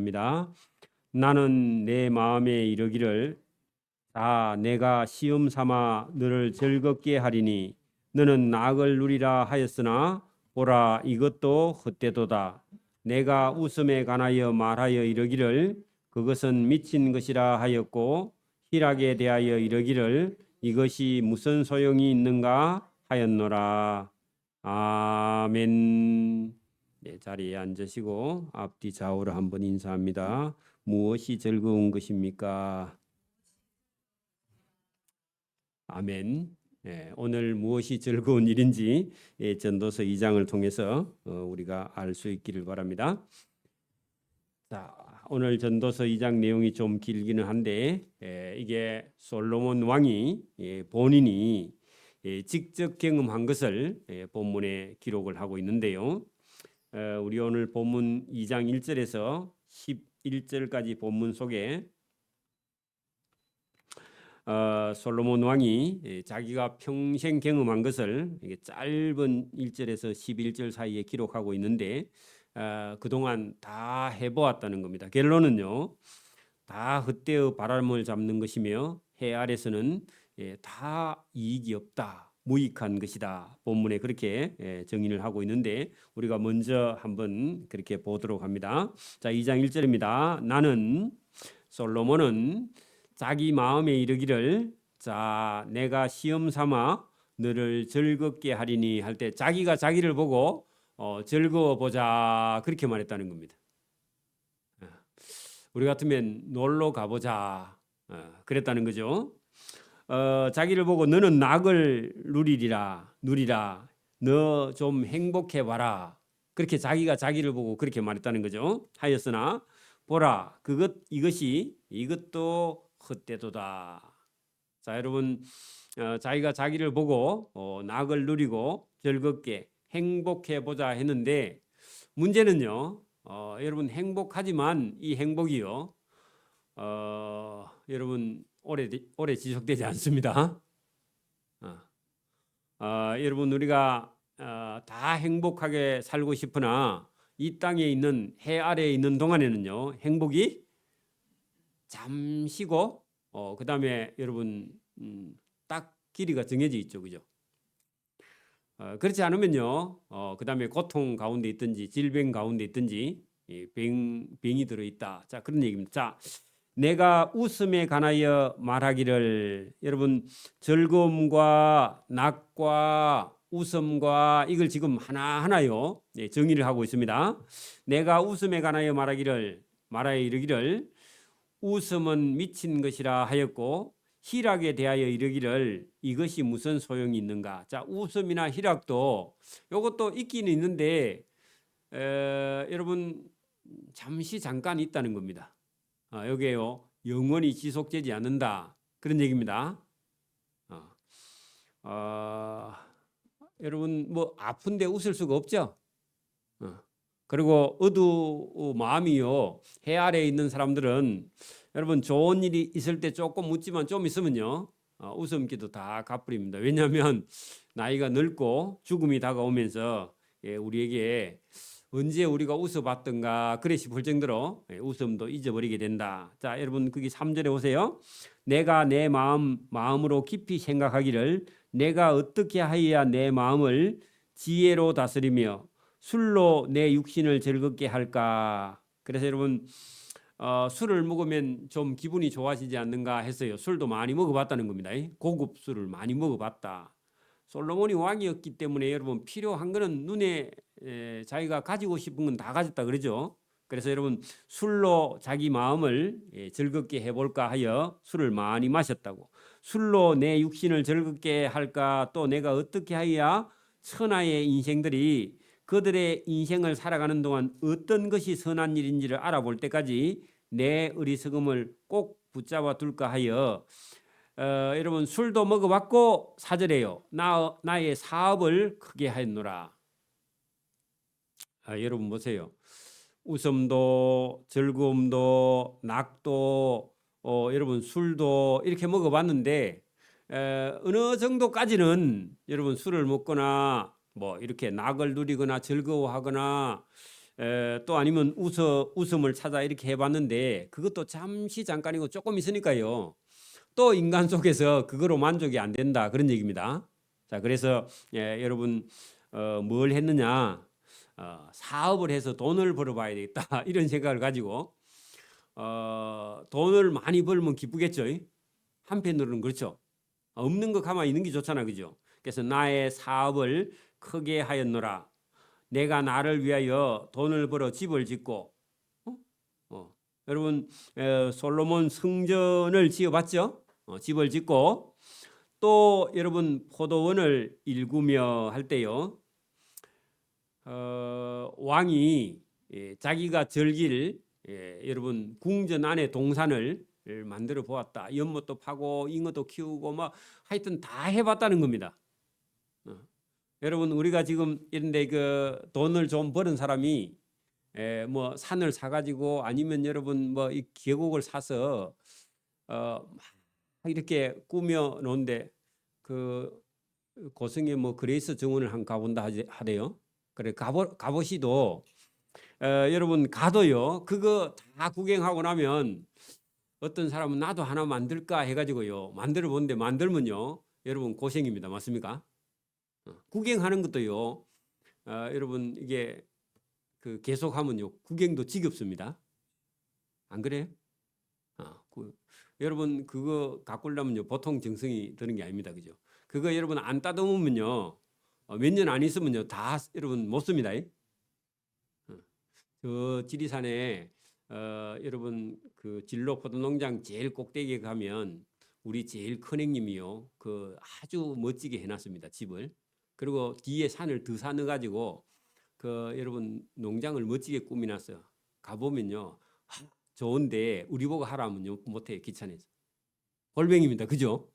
시작합니다. 나는 내 마음에 이르기를 내가 시험 삼아 너를 즐겁게 하리니 너는 낙을 누리라 하였으나 보라 이것도 헛되도다. 내가 웃음에 관하여 말하여 이르기를 그것은 미친 것이라 하였고 희락에 대하여 이르기를 이것이 무슨 소용이 있는가 하였노라. 아멘. 네, 자리에 앉으시고 앞뒤 좌우로 한번 인사합니다. 무엇이 즐거운 것입니까? 아멘. 예, 오늘 무엇이 즐거운 일인지 전도서 2장을 통해서 우리가 알 수 있기를 바랍니다. 자, 오늘 전도서 2장 내용이 좀 길기는 한데 이게 솔로몬 왕이 본인이 직접 경험한 것을 본문에 기록을 하고 있는데요. 우리 오늘 본문 2장 1절에서 11절까지 본문 속에 솔로몬 왕이 자기가 평생 경험한 것을 짧은 1절에서 11절 사이에 기록하고 있는데 그동안 다 해보았다는 겁니다. 결론은요, 다 헛되어 바람을 잡는 것이며 해 아래서는 다 이익이 없다, 무익한 것이다. 본문에 그렇게 정의를 하고 있는데 우리가 먼저 한번 그렇게 보도록 합니다. 자, 2장 1절입니다. 나는 솔로몬은 자기 마음에 이르기를 내가 시험 삼아 너를 즐겁게 하리니 할 때 자기가 자기를 보고 즐거워 보자 그렇게 말했다는 겁니다. 우리 같으면 놀러 가보자 그랬다는 거죠. 자기를 보고 너는 낙을 누리라 너 좀 행복해 봐라 그렇게 자기가 자기를 보고 그렇게 말했다는 거죠. 하였으나 보라 이것도 헛되도다. 자, 여러분 자기가 자기를 보고 낙을 누리고 즐겁게 행복해 보자 했는데 문제는요. 여러분 행복하지만 이 행복이요. 여러분 오래 지속되지 않습니다. 여러분 우리가 다 행복하게 살고 싶으나 이 땅에 있는 해 아래에 있는 동안에는요. 행복이 잠시고 그다음에 여러분 딱 길이가 정해져 있죠. 그죠? 그렇지 않으면요. 그다음에 고통 가운데 있든지 질병 가운데 있든지 병이 들어 있다. 자, 그런 얘기입니다. 자, 내가 웃음에 관하여 말하기를 여러분 즐거움과 낙과 웃음과 이걸 지금 하나하나요. 정의를 하고 있습니다. 내가 웃음에 관하여 말하여 이르기를 웃음은 미친 것이라 하였고 희락에 대하여 이르기를 이것이 무슨 소용이 있는가. 자, 웃음이나 희락도 이것도 있기는 있는데 여러분 잠깐 있다는 겁니다. 여기에요 영원히 지속되지 않는다 그런 얘기입니다. 여러분 뭐 아픈데 웃을 수가 없죠. 그리고 마음이요 해 아래에 있는 사람들은 여러분 좋은 일이 있을 때 조금 웃지만 좀 있으면요 웃음기도 다 갚버립니다. 왜냐하면 나이가 늙고 죽음이 다가오면서 우리에게 언제 우리가 웃어봤던가 그래 싶을 정도로 웃음도 잊어버리게 된다. 자, 여러분 거기 3절에 오세요. 내가 내 마음으로 깊이 생각하기를 내가 어떻게 하여야 내 마음을 지혜로 다스리며 술로 내 육신을 즐겁게 할까. 그래서 여러분 술을 먹으면 좀 기분이 좋아지지 않는가 했어요. 술도 많이 먹어봤다는 겁니다. 고급 술을 많이 먹어봤다. 솔로몬이 왕이었기 때문에 여러분 필요한 거는 눈에 자기가 가지고 싶은 건 다 가졌다 그러죠. 그래서 여러분 술로 자기 마음을 즐겁게 해볼까 하여 술을 많이 마셨다고. 술로 내 육신을 즐겁게 할까 또 내가 어떻게 하여야 천하의 인생들이 그들의 인생을 살아가는 동안 어떤 것이 선한 일인지를 알아볼 때까지 내 어리석음을 꼭 붙잡아 둘까 하여 여러분 술도 먹어봤고 4절에요. 나의 사업을 크게 하였노라. 여러분 보세요. 웃음도 즐거움도 낙도 여러분 술도 이렇게 먹어봤는데 어느 정도까지는 여러분 술을 먹거나 뭐 이렇게 낙을 누리거나 즐거워하거나 또 아니면 웃음을 찾아 이렇게 해봤는데 그것도 잠깐이고 조금 있으니까요. 또 인간 속에서 그거로 만족이 안 된다 그런 얘기입니다. 자, 그래서 여러분 뭘 했느냐? 사업을 해서 돈을 벌어봐야 되겠다 이런 생각을 가지고 돈을 많이 벌면 기쁘겠죠. 한편으로는 그렇죠. 없는 거 가만히 있는 게 좋잖아, 그죠? 그래서 나의 사업을 크게 하였노라. 내가 나를 위하여 돈을 벌어 집을 짓고, 여러분 솔로몬 성전을 지어봤죠? 집을 짓고 또 여러분 포도원을 일구며 할 때요. 왕이 자기가 즐길 여러분 궁전 안에 동산을 만들어 보았다. 연못도 파고 잉어도 키우고 막 하여튼 다 해봤다는 겁니다. 여러분 우리가 지금 이런데 그 돈을 좀 버는 사람이 뭐 산을 사가지고 아니면 여러분 뭐 이 계곡을 사서 막 이렇게 꾸며 놓은데 그 고성에 뭐 그레이스 정원을 한 가본다 하대요. 그래 가보시도 여러분 가도요. 그거 다 구경하고 나면 어떤 사람은 나도 하나 만들까 해가지고요. 만들어 본데 만들면요. 여러분 고생입니다. 맞습니까? 구경하는 것도요. 여러분 이게 그 계속하면요. 구경도 지겹습니다. 안 그래요? 여러분 그거 가꾸려면요. 보통 정성이 드는 게 아닙니다. 그죠? 그거 여러분 안 따듬으면요. 몇 년 안 있으면요. 다 여러분 못 씁니다. 저 지리산에 여러분 그 진로 포도농장 제일 꼭대기에 가면 우리 제일 큰 형님이요. 그 아주 멋지게 해놨습니다. 집을. 그리고 뒤에 산을 더 사넣어 가지고 그 여러분 농장을 멋지게 꾸며놨어요. 가보면요. 좋은데 우리 보고 하라면요. 못해요. 귀찮아서. 골뱅입니다. 그죠?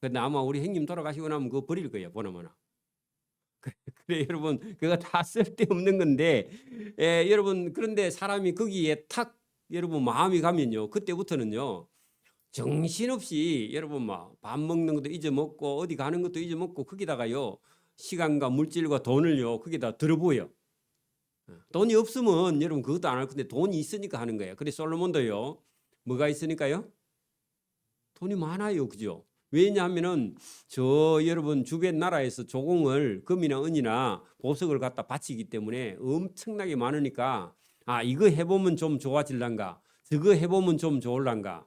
근데 아마 우리 형님 돌아가시고 나면 그거 버릴 거예요. 보나마나. 그래 여러분 그거 다 쓸데없는 건데 여러분 그런데 사람이 거기에 탁 여러분 마음이 가면요. 그때부터는요. 정신없이 여러분 막 밥 먹는 것도 잊어먹고 어디 가는 것도 잊어먹고 거기다가요. 시간과 물질과 돈을요. 거기다 들어보여. 돈이 없으면 여러분 그것도 안 할 건데 돈이 있으니까 하는 거예요. 그래 솔로몬도요. 뭐가 있으니까요? 돈이 많아요. 그죠? 왜냐하면은 저 여러분 주변 나라에서 조공을 금이나 은이나 보석을 갖다 바치기 때문에 엄청나게 많으니까 이거 해보면 좀 좋아질란가 저거 해보면 좀 좋을란가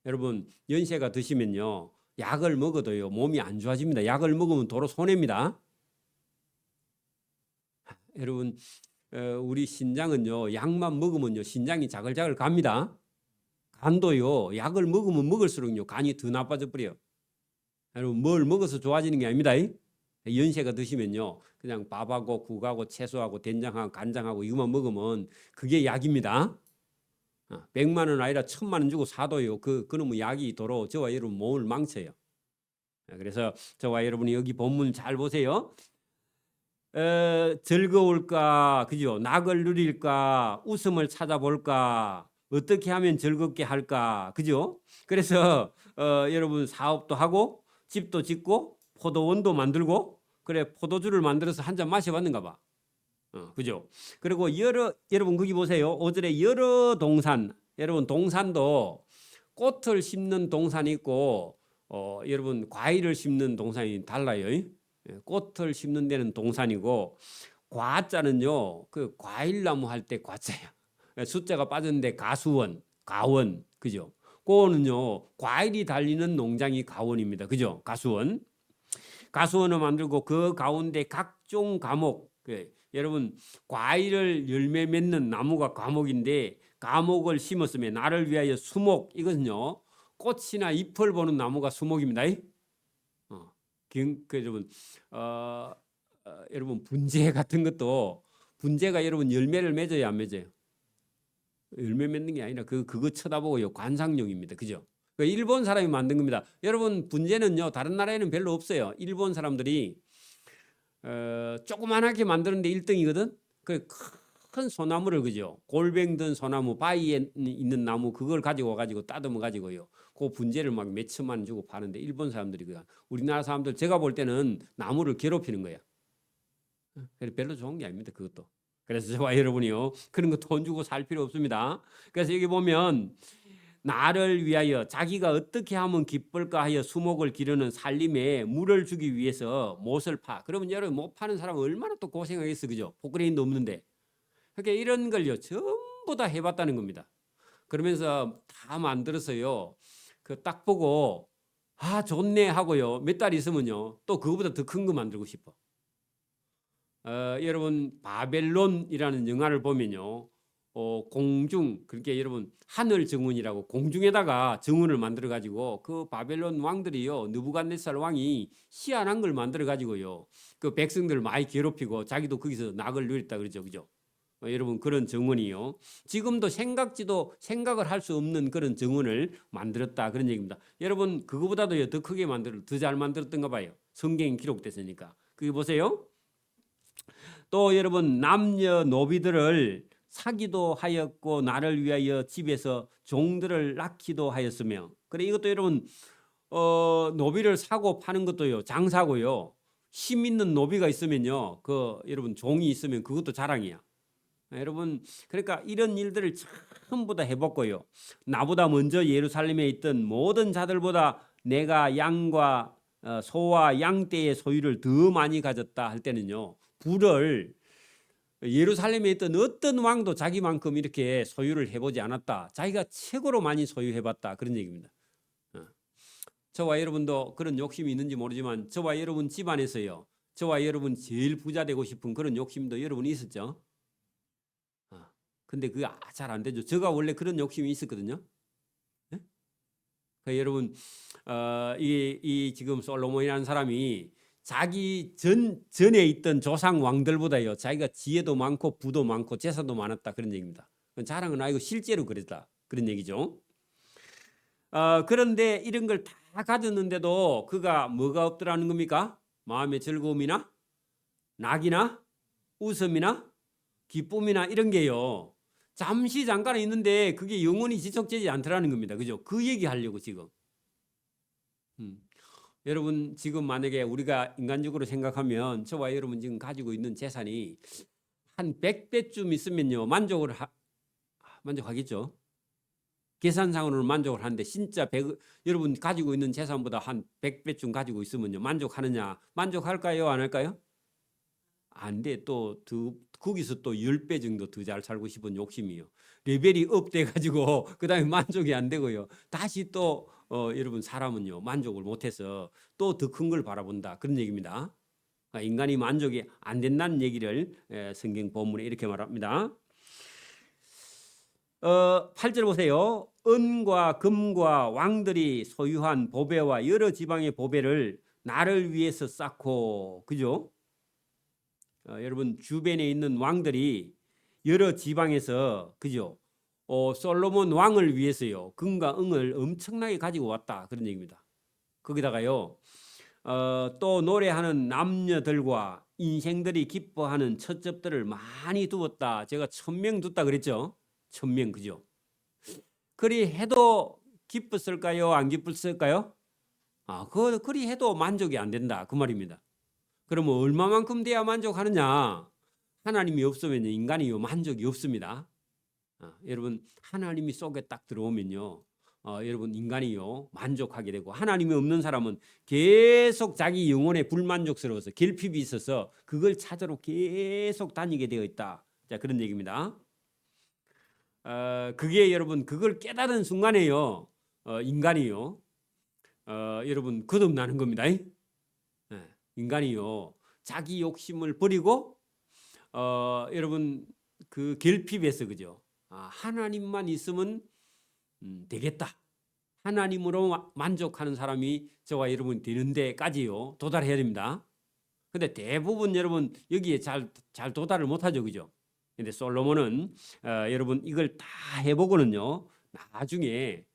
여러분 연세가 드시면요 약을 먹어도요 몸이 안 좋아집니다. 약을 먹으면 도로 손해입니다. 여러분 우리 신장은요 약만 먹으면요 신장이 자글자글 갑니다. 간도요 약을 먹으면 먹을수록요 간이 더 나빠져 버려요. 여러분 뭘 먹어서 좋아지는 게 아닙니다. 연세가 드시면요 그냥 밥하고 국하고 채소하고 된장하고 간장하고 이것만 먹으면 그게 약입니다. 100만 원 아니라 1000만 원 주고 사도요 그놈의 약이 도로 저와 여러분 몸을 망쳐요. 그래서 저와 여러분이 여기 본문 잘 보세요. 즐거울까 그죠? 낙을 누릴까 웃음을 찾아볼까 어떻게 하면 즐겁게 할까 그죠? 그래서 여러분 사업도 하고 집도 짓고 포도원도 만들고 그래 포도주를 만들어서 한 잔 마셔봤는가 봐. 그죠? 그리고 여러분 거기 보세요. 5절에 여러 동산 여러분 동산도 꽃을 심는 동산이 있고 여러분 과일을 심는 동산이 달라요. 꽃을 심는 데는 동산이고 과자는요 그 과일나무 할 때 과자야. 숫자가 빠졌는데 가수원, 가원 그죠? 그거는요 과일이 달리는 농장이 가원입니다. 그죠? 가수원. 가수원을 만들고 그 가운데 각종 과목 여러분 과일을 열매 맺는 나무가 과목인데 과목을 심었으면 나를 위하여 수목 이것은요 꽃이나 잎을 보는 나무가 수목입니다. 여러분 여러분 분재 같은 것도 분재가 여러분 열매를 맺어야 안 맺어요? 열매 맺는 게 아니라 그거 쳐다보고요 관상용입니다. 그죠? 일본 사람이 만든 겁니다. 여러분 분재는요 다른 나라에는 별로 없어요. 일본 사람들이 조그만하게 만드는데 1등이거든. 그 큰 소나무를 그죠? 골뱅든 소나무 바위에 있는 나무 그걸 가지고 와가지고 따듬어 가지고요. 그 분재를 막 몇천만 원 주고 파는데 일본 사람들이 우리나라 사람들 제가 볼 때는 나무를 괴롭히는 거야. 별로 좋은 게 아닙니다. 그것도. 그래서 저와 여러분이요, 그런 거 돈 주고 살 필요 없습니다. 그래서 여기 보면 나를 위하여 자기가 어떻게 하면 기쁠까 하여 수목을 기르는 살림에 물을 주기 위해서 못을 파. 그러면 여러분, 못 파는 사람은 얼마나 또 고생하겠어, 그죠? 포크레인도 없는데. 그러니까 이런 걸요 전부 다 해봤다는 겁니다. 그러면서 다 만들어서요, 그 딱 보고 아 좋네 하고요, 몇 달 있으면요 또 그거보다 더 큰 거 만들고 싶어. 여러분 바벨론이라는 영화를 보면요, 공중, 그렇게 여러분 하늘 정원이라고 공중에다가 정원을 만들어 가지고 그 바벨론 왕들이요, 느부갓네살 왕이 희한한 걸 만들어 가지고요 그 백성들을 많이 괴롭히고 자기도 거기서 낙을 누렸다 그러죠, 그죠? 여러분 그런 정원이요, 지금도 생각을 할 수 없는 그런 정원을 만들었다 그런 얘기입니다. 여러분 그거보다도 더 크게 더 잘 만들었던가 봐요. 성경에 기록됐으니까. 그게 보세요. 또 여러분 남녀 노비들을 사기도 하였고 나를 위하여 집에서 종들을 낳기도 하였으며. 그래 이것도 여러분 노비를 사고 파는 것도요 장사고요, 힘 있는 노비가 있으면요 그 여러분 종이 있으면 그것도 자랑이야. 여러분 그러니까 이런 일들을 전부 다 해봤고요, 나보다 먼저 예루살렘에 있던 모든 자들보다 내가 양과 소와 양떼의 소유를 더 많이 가졌다 할 때는요, 부를 예루살렘에 있던 어떤 왕도 자기만큼 이렇게 소유를 해보지 않았다, 자기가 최고로 많이 소유해봤다 그런 얘기입니다. 저와 여러분도 그런 욕심이 있는지 모르지만 저와 여러분 집안에서요, 저와 여러분 제일 부자 되고 싶은 그런 욕심도 여러분이 있었죠. 근데 그게 잘 안 되죠. 제가 원래 그런 욕심이 있었거든요. 네? 그러니까 여러분 이 지금 솔로몬이라는 사람이 자기 전에 있던 조상 왕들보다요 자기가 지혜도 많고 부도 많고 재산도 많았다 그런 얘기입니다. 자랑은 아니고 실제로 그랬다 그런 얘기죠. 그런데 이런 걸 다 가졌는데도 그가 뭐가 없더라는 겁니까? 마음의 즐거움이나 낙이나 웃음이나 기쁨이나 이런 게요 잠시 잠깐 있는데 그게 영원히 지속되지 않더라는 겁니다. 그죠? 그 얘기하려고 지금. 여러분 지금 만약에 우리가 인간적으로 생각하면 저와 여러분 지금 가지고 있는 재산이 한 100배쯤 있으면요 만족하겠죠. 계산상으로는 만족을 하는데 진짜 여러분 가지고 있는 재산보다 한 100배쯤 가지고 있으면요 만족하느냐? 만족할까요? 안 할까요? 안 돼. 또 거기서 또 10배 정도 더 잘 살고 싶은 욕심이요. 레벨이 업 돼 가지고 그다음에 만족이 안 되고요. 다시 또 여러분 사람은요 만족을 못해서 또 더 큰 걸 바라본다 그런 얘기입니다. 그러니까 인간이 만족이 안 된다는 얘기를 성경 본문에 이렇게 말합니다. 8절 보세요. 은과 금과 왕들이 소유한 보배와 여러 지방의 보배를 나를 위해서 쌓고, 그죠? 여러분 주변에 있는 왕들이 여러 지방에서, 그죠? 솔로몬 왕을 위해서요 금과 은을 엄청나게 가지고 왔다 그런 얘기입니다. 거기다가요 또 노래하는 남녀들과 인생들이 기뻐하는 첩첩들을 많이 두었다. 제가 1000명 뒀다 그랬죠. 1000명, 그죠? 그리 해도 기뻤을까요? 안 기뻤을까요? 그리 해도 만족이 안 된다 그 말입니다. 그러면 얼마만큼 돼야 만족하느냐? 하나님이 없으면 인간이 만족이 없습니다. 여러분 하나님이 속에 딱 들어오면요 여러분 인간이요 만족하게 되고, 하나님이 없는 사람은 계속 자기 영혼에 불만족스러워서 결핍이 있어서 그걸 찾으러 계속 다니게 되어 있다. 자 그런 얘기입니다. 그게 여러분 그걸 깨달은 순간에요 인간이요 여러분 거듭나는 겁니다. 인간이요 자기 욕심을 버리고 여러분 그 결핍에서, 그죠? 하나님만 있으면 되겠다. 하나님으로 만족하는 사람이 저와 여러분 되는 데까지요 도달해야 됩니다. 근데 대부분 여러분 여기에 잘 도달을 못하죠, 그죠? 근데 솔로몬은 여러분 이걸 다 해보고는요 나중에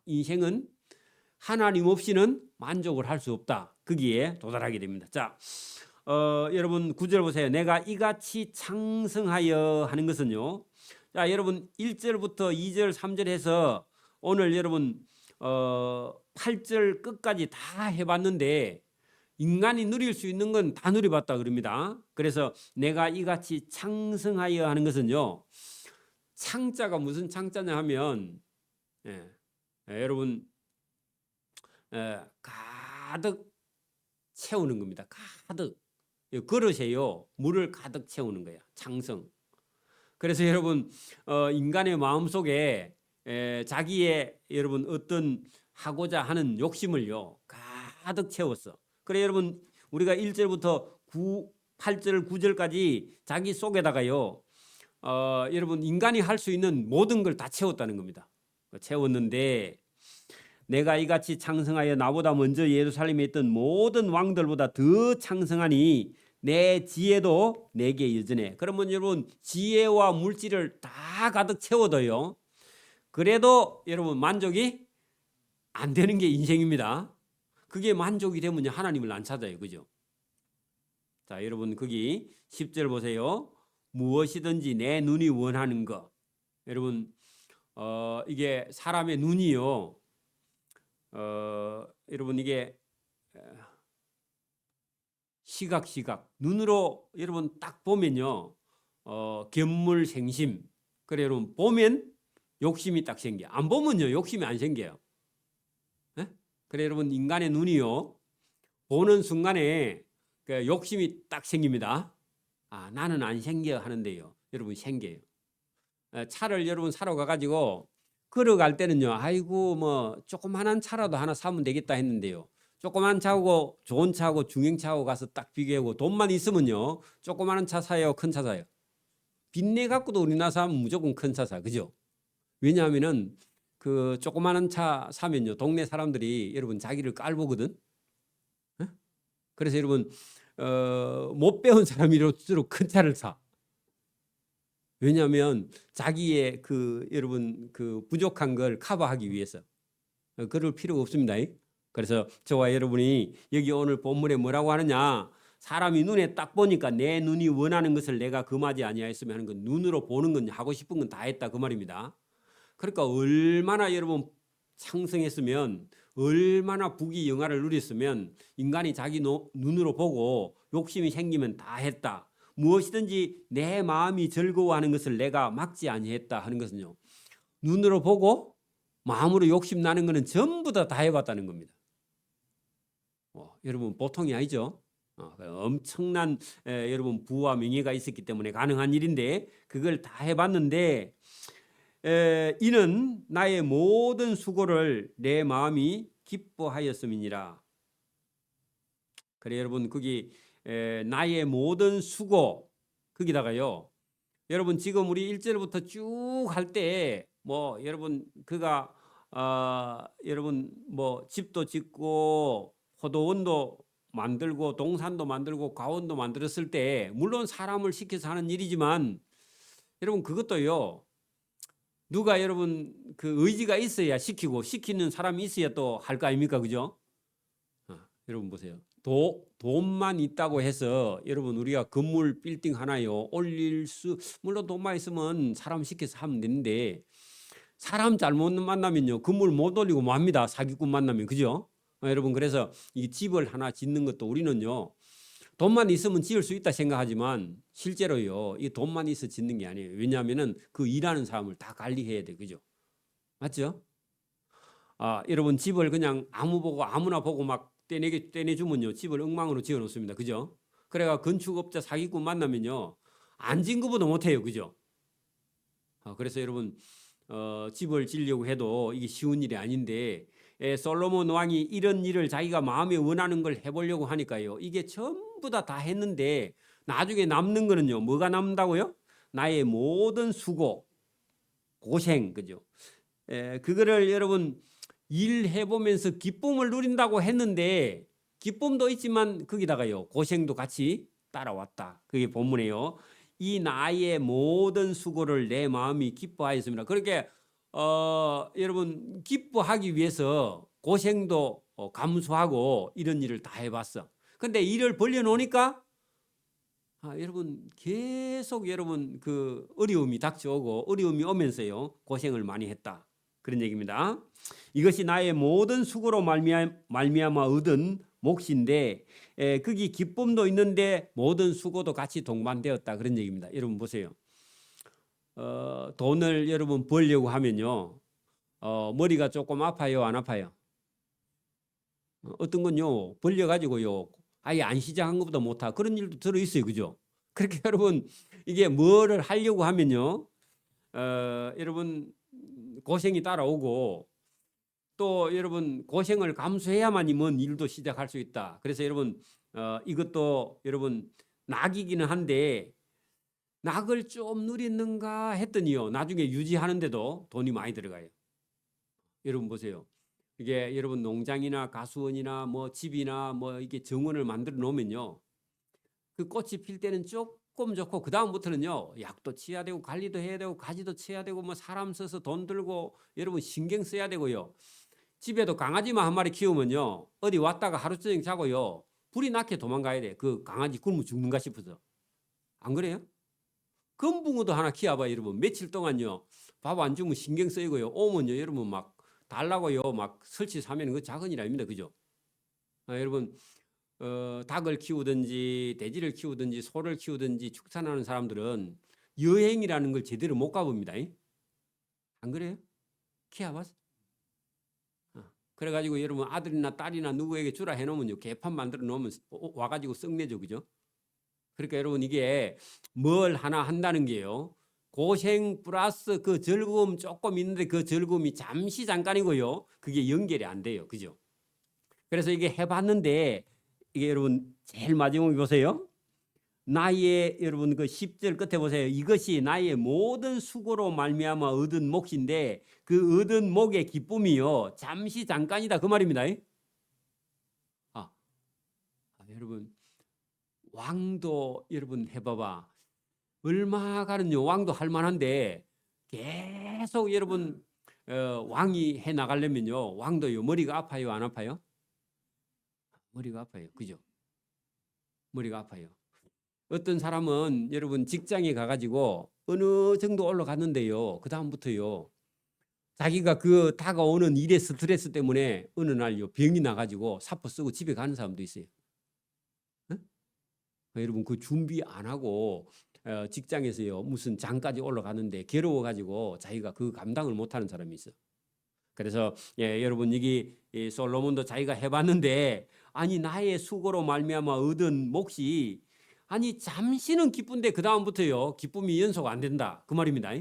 인생은 하나님 없이는 만족을 할 수 없다, 거기에 도달하게 됩니다. 자 여러분 9절 보세요. 내가 이같이 창성하여 하는 것은요, 자 여러분 1절부터 2절 3절 해서 오늘 여러분 8절 끝까지 다 해봤는데 인간이 누릴 수 있는 건 다 누려봤다 그럽니다. 그래서 내가 이같이 창성하여 하는 것은요. 창자가 무슨 창자냐 하면 여러분 가득 채우는 겁니다. 가득. 그릇에요. 물을 가득 채우는 거야. 창성. 그래서 여러분 인간의 마음속에 자기의 여러분 어떤 하고자 하는 욕심을요. 가득 채웠어. 그래 여러분 우리가 1절부터 8절 9절까지 자기 속에다가요. 여러분 인간이 할 수 있는 모든 걸 다 채웠다는 겁니다. 채웠는데 내가 이같이 창성하여 나보다 먼저 예루살렘에 있던 모든 왕들보다 더 창성하니 내 지혜도 내게 여전해. 그러면 여러분 지혜와 물질을 다 가득 채워도요. 그래도 여러분 만족이 안 되는 게 인생입니다. 그게 만족이 되면요 하나님을 안 찾아요. 그죠? 자 여러분 거기 10절 보세요. 무엇이든지 내 눈이 원하는 것. 여러분 이게 사람의 눈이요. 여러분 이게 시각 눈으로 여러분 딱 보면요 견물생심. 그래 여러분 보면 욕심이 딱 생겨. 안 보면요 욕심이 안 생겨요. 네? 그래 여러분 인간의 눈이요 보는 순간에 그 욕심이 딱 생깁니다. 나는 안 생겨 하는데요 여러분 생겨요. 차를 여러분 사러 가가지고 걸어갈 때는요 아이고 뭐 조그만한 차라도 하나 사면 되겠다 했는데요 조그만 차하고 좋은 차하고 중형차하고 가서 딱 비교하고 돈만 있으면요 조그만한 차 사요 큰 차 사요. 빚내 갖고도 우리나라 사면 무조건 큰 차 사. 그죠? 왜냐하면은 그 조그만한 차 사면요 동네 사람들이 여러분 자기를 깔보거든. 그래서 여러분 못 배운 사람일수록 큰 차를 사. 왜냐하면 자기의 그 여러분 그 부족한 걸 커버하기 위해서. 그럴 필요가 없습니다. 그래서 저와 여러분이 여기 오늘 본문에 뭐라고 하느냐? 사람이 눈에 딱 보니까 내 눈이 원하는 것을 내가 금하지 아니하였으면 하는 건 눈으로 보는 건 하고 싶은 건 다 했다 그 말입니다. 그러니까 얼마나 여러분 창성했으면 얼마나 부귀영화를 누렸으면 인간이 자기 눈으로 보고 욕심이 생기면 다 했다. 무엇이든지 내 마음이 즐거워하는 것을 내가 막지 아니했다 하는 것은요. 눈으로 보고 마음으로 욕심 나는 것은 전부 다 해봤다는 겁니다. 여러분 보통이 아니죠. 엄청난 여러분 부와 명예가 있었기 때문에 가능한 일인데 그걸 다 해봤는데 이는 나의 모든 수고를 내 마음이 기뻐하였음이니라. 그래 여러분 거기 나의 모든 수고 거기다가요. 여러분 지금 우리 1절부터 쭉 할 때 뭐 여러분 그가 여러분 뭐 집도 짓고 포도원도 만들고 동산도 만들고 가원도 만들었을 때 물론 사람을 시켜서 하는 일이지만 여러분 그것도요. 누가 여러분 그 의지가 있어야 시키고 시키는 사람이 있어야 또 할 거 아닙니까? 그죠? 여러분 보세요. 돈만 있다고 해서 여러분 우리가 건물 빌딩 하나요 올릴 수 물론 돈만 있으면 사람 시켜서 하면 되는데 사람 잘못 만나면요 건물 못 올리고 맙니다. 사기꾼 만나면 그죠? 여러분 그래서 이 집을 하나 짓는 것도 우리는요 돈만 있으면 지을 수 있다 생각하지만 실제로요 이 돈만 있어 짓는 게 아니에요. 왜냐하면은 그 일하는 사람을 다 관리해야 돼. 그죠? 맞죠? 여러분 집을 그냥 아무나 보고 막 떼내주면요 집을 엉망으로 지어 놓습니다. 그죠? 그래가 건축업자 사기꾼 만나면요 안 진 것보다 못해요. 그죠? 그래서 여러분 집을 지으려고 해도 이게 쉬운 일이 아닌데 솔로몬 왕이 이런 일을 자기가 마음에 원하는 걸 해보려고 하니까요 이게 전부 다 했는데 나중에 남는 거는요 뭐가 남는다고요? 나의 모든 수고 고생 그죠? 그거를 여러분 일해보면서 기쁨을 누린다고 했는데 기쁨도 있지만 거기다가요 고생도 같이 따라왔다. 그게 본문이에요. 이 나의 모든 수고를 내 마음이 기뻐하였습니다. 그렇게 여러분 기뻐하기 위해서 고생도 감수하고 이런 일을 다 해봤어. 근데 일을 벌려놓으니까 여러분 계속 여러분 그 어려움이 닥쳐오고 어려움이 오면서요 고생을 많이 했다. 그런 얘기입니다. 이것이 나의 모든 수고로 말미암아 얻은 몫인데 거기 기쁨도 있는데 모든 수고도 같이 동반되었다 그런 얘기입니다. 여러분 보세요. 돈을 여러분 벌려고 하면요. 머리가 조금 아파요, 안 아파요? 어떤 건요, 벌려가지고요, 아예 안 시작한 것보다 못하 그런 일도 들어 있어요, 그죠? 그렇게 여러분 이게 뭐를 하려고 하면요, 여러분 고생이 따라오고 또 여러분 고생을 감수해야만이 뭔 일도 시작할 수 있다. 그래서 여러분 이것도 여러분 낙이기는 한데 낙을 좀 누렸는가 했더니요, 나중에 유지하는데도 돈이 많이 들어가요. 여러분 보세요. 이게 여러분 농장이나 가수원이나 뭐 집이나 뭐 이게 정원을 만들어 놓으면요, 그 꽃이 필 때는 조금 좋고 그 다음부터는요, 약도 치야 되고 관리도 해야 되고 가지도 쳐야 되고 뭐 사람 써서 돈 들고 여러분 신경 써야 되고요. 집에도 강아지만 한 마리 키우면요, 어디 왔다가 하루 종일 자고요, 불이 나게 도망가야 돼. 그 강아지 굶어 죽는가 싶어서. 안 그래요? 금붕어도 하나 키워봐 여러분. 며칠 동안요, 밥 안 주면 신경 쓰이고요, 오면요 여러분 막 달라고요 막 설치 사면 그 작은 일 아닙니다, 그죠? 여러분 닭을 키우든지 돼지를 키우든지 소를 키우든지 축산하는 사람들은 여행이라는 걸 제대로 못 가봅니다. 안 그래요? 키워봤어? 그래가지고 여러분 아들이나 딸이나 누구에게 주라 해놓으면요, 개판 만들어 놓으면 와가지고 썩내죠, 그죠? 그러니까 여러분 이게 뭘 하나 한다는 게요, 고생 플러스 그 즐거움 조금 있는데 그 즐거움이 잠시 잠깐이고요, 그게 연결이 안 돼요, 그죠? 그래서 이게 해봤는데 이게 여러분 제일 마지막에 보세요. 나의 여러분 그 10절 끝에 보세요. 이것이 나의 모든 수고로 말미암아 얻은 몫인데 그 얻은 몫의 기쁨이요 잠시 잠깐이다 그 말입니다. 여러분 왕도 여러분 해봐봐. 얼마가는요 왕도 할 만한데 계속 여러분 왕이 해 나가려면요, 왕도요 머리가 아파요, 안 아파요? 머리가 아파요, 그죠? 머리가 아파요. 어떤 사람은 여러분 직장에 가가지고 어느 정도 올라갔는데요, 그 다음부터요 자기가 그 다가오는 일의 스트레스 때문에 어느 날요 병이 나가지고 사포 쓰고 집에 가는 사람도 있어요. 응? 여러분 그 준비 안 하고 직장에서요 무슨 장까지 올라가는데 괴로워가지고 자기가 그 감당을 못하는 사람이 있어. 그래서 여러분 여기 솔로몬도 자기가 해봤는데 아니 나의 수고로 말미암아 얻은 몫이 아니 잠시는 기쁜데 그 다음부터요 기쁨이 연속 안 된다 그 말입니다.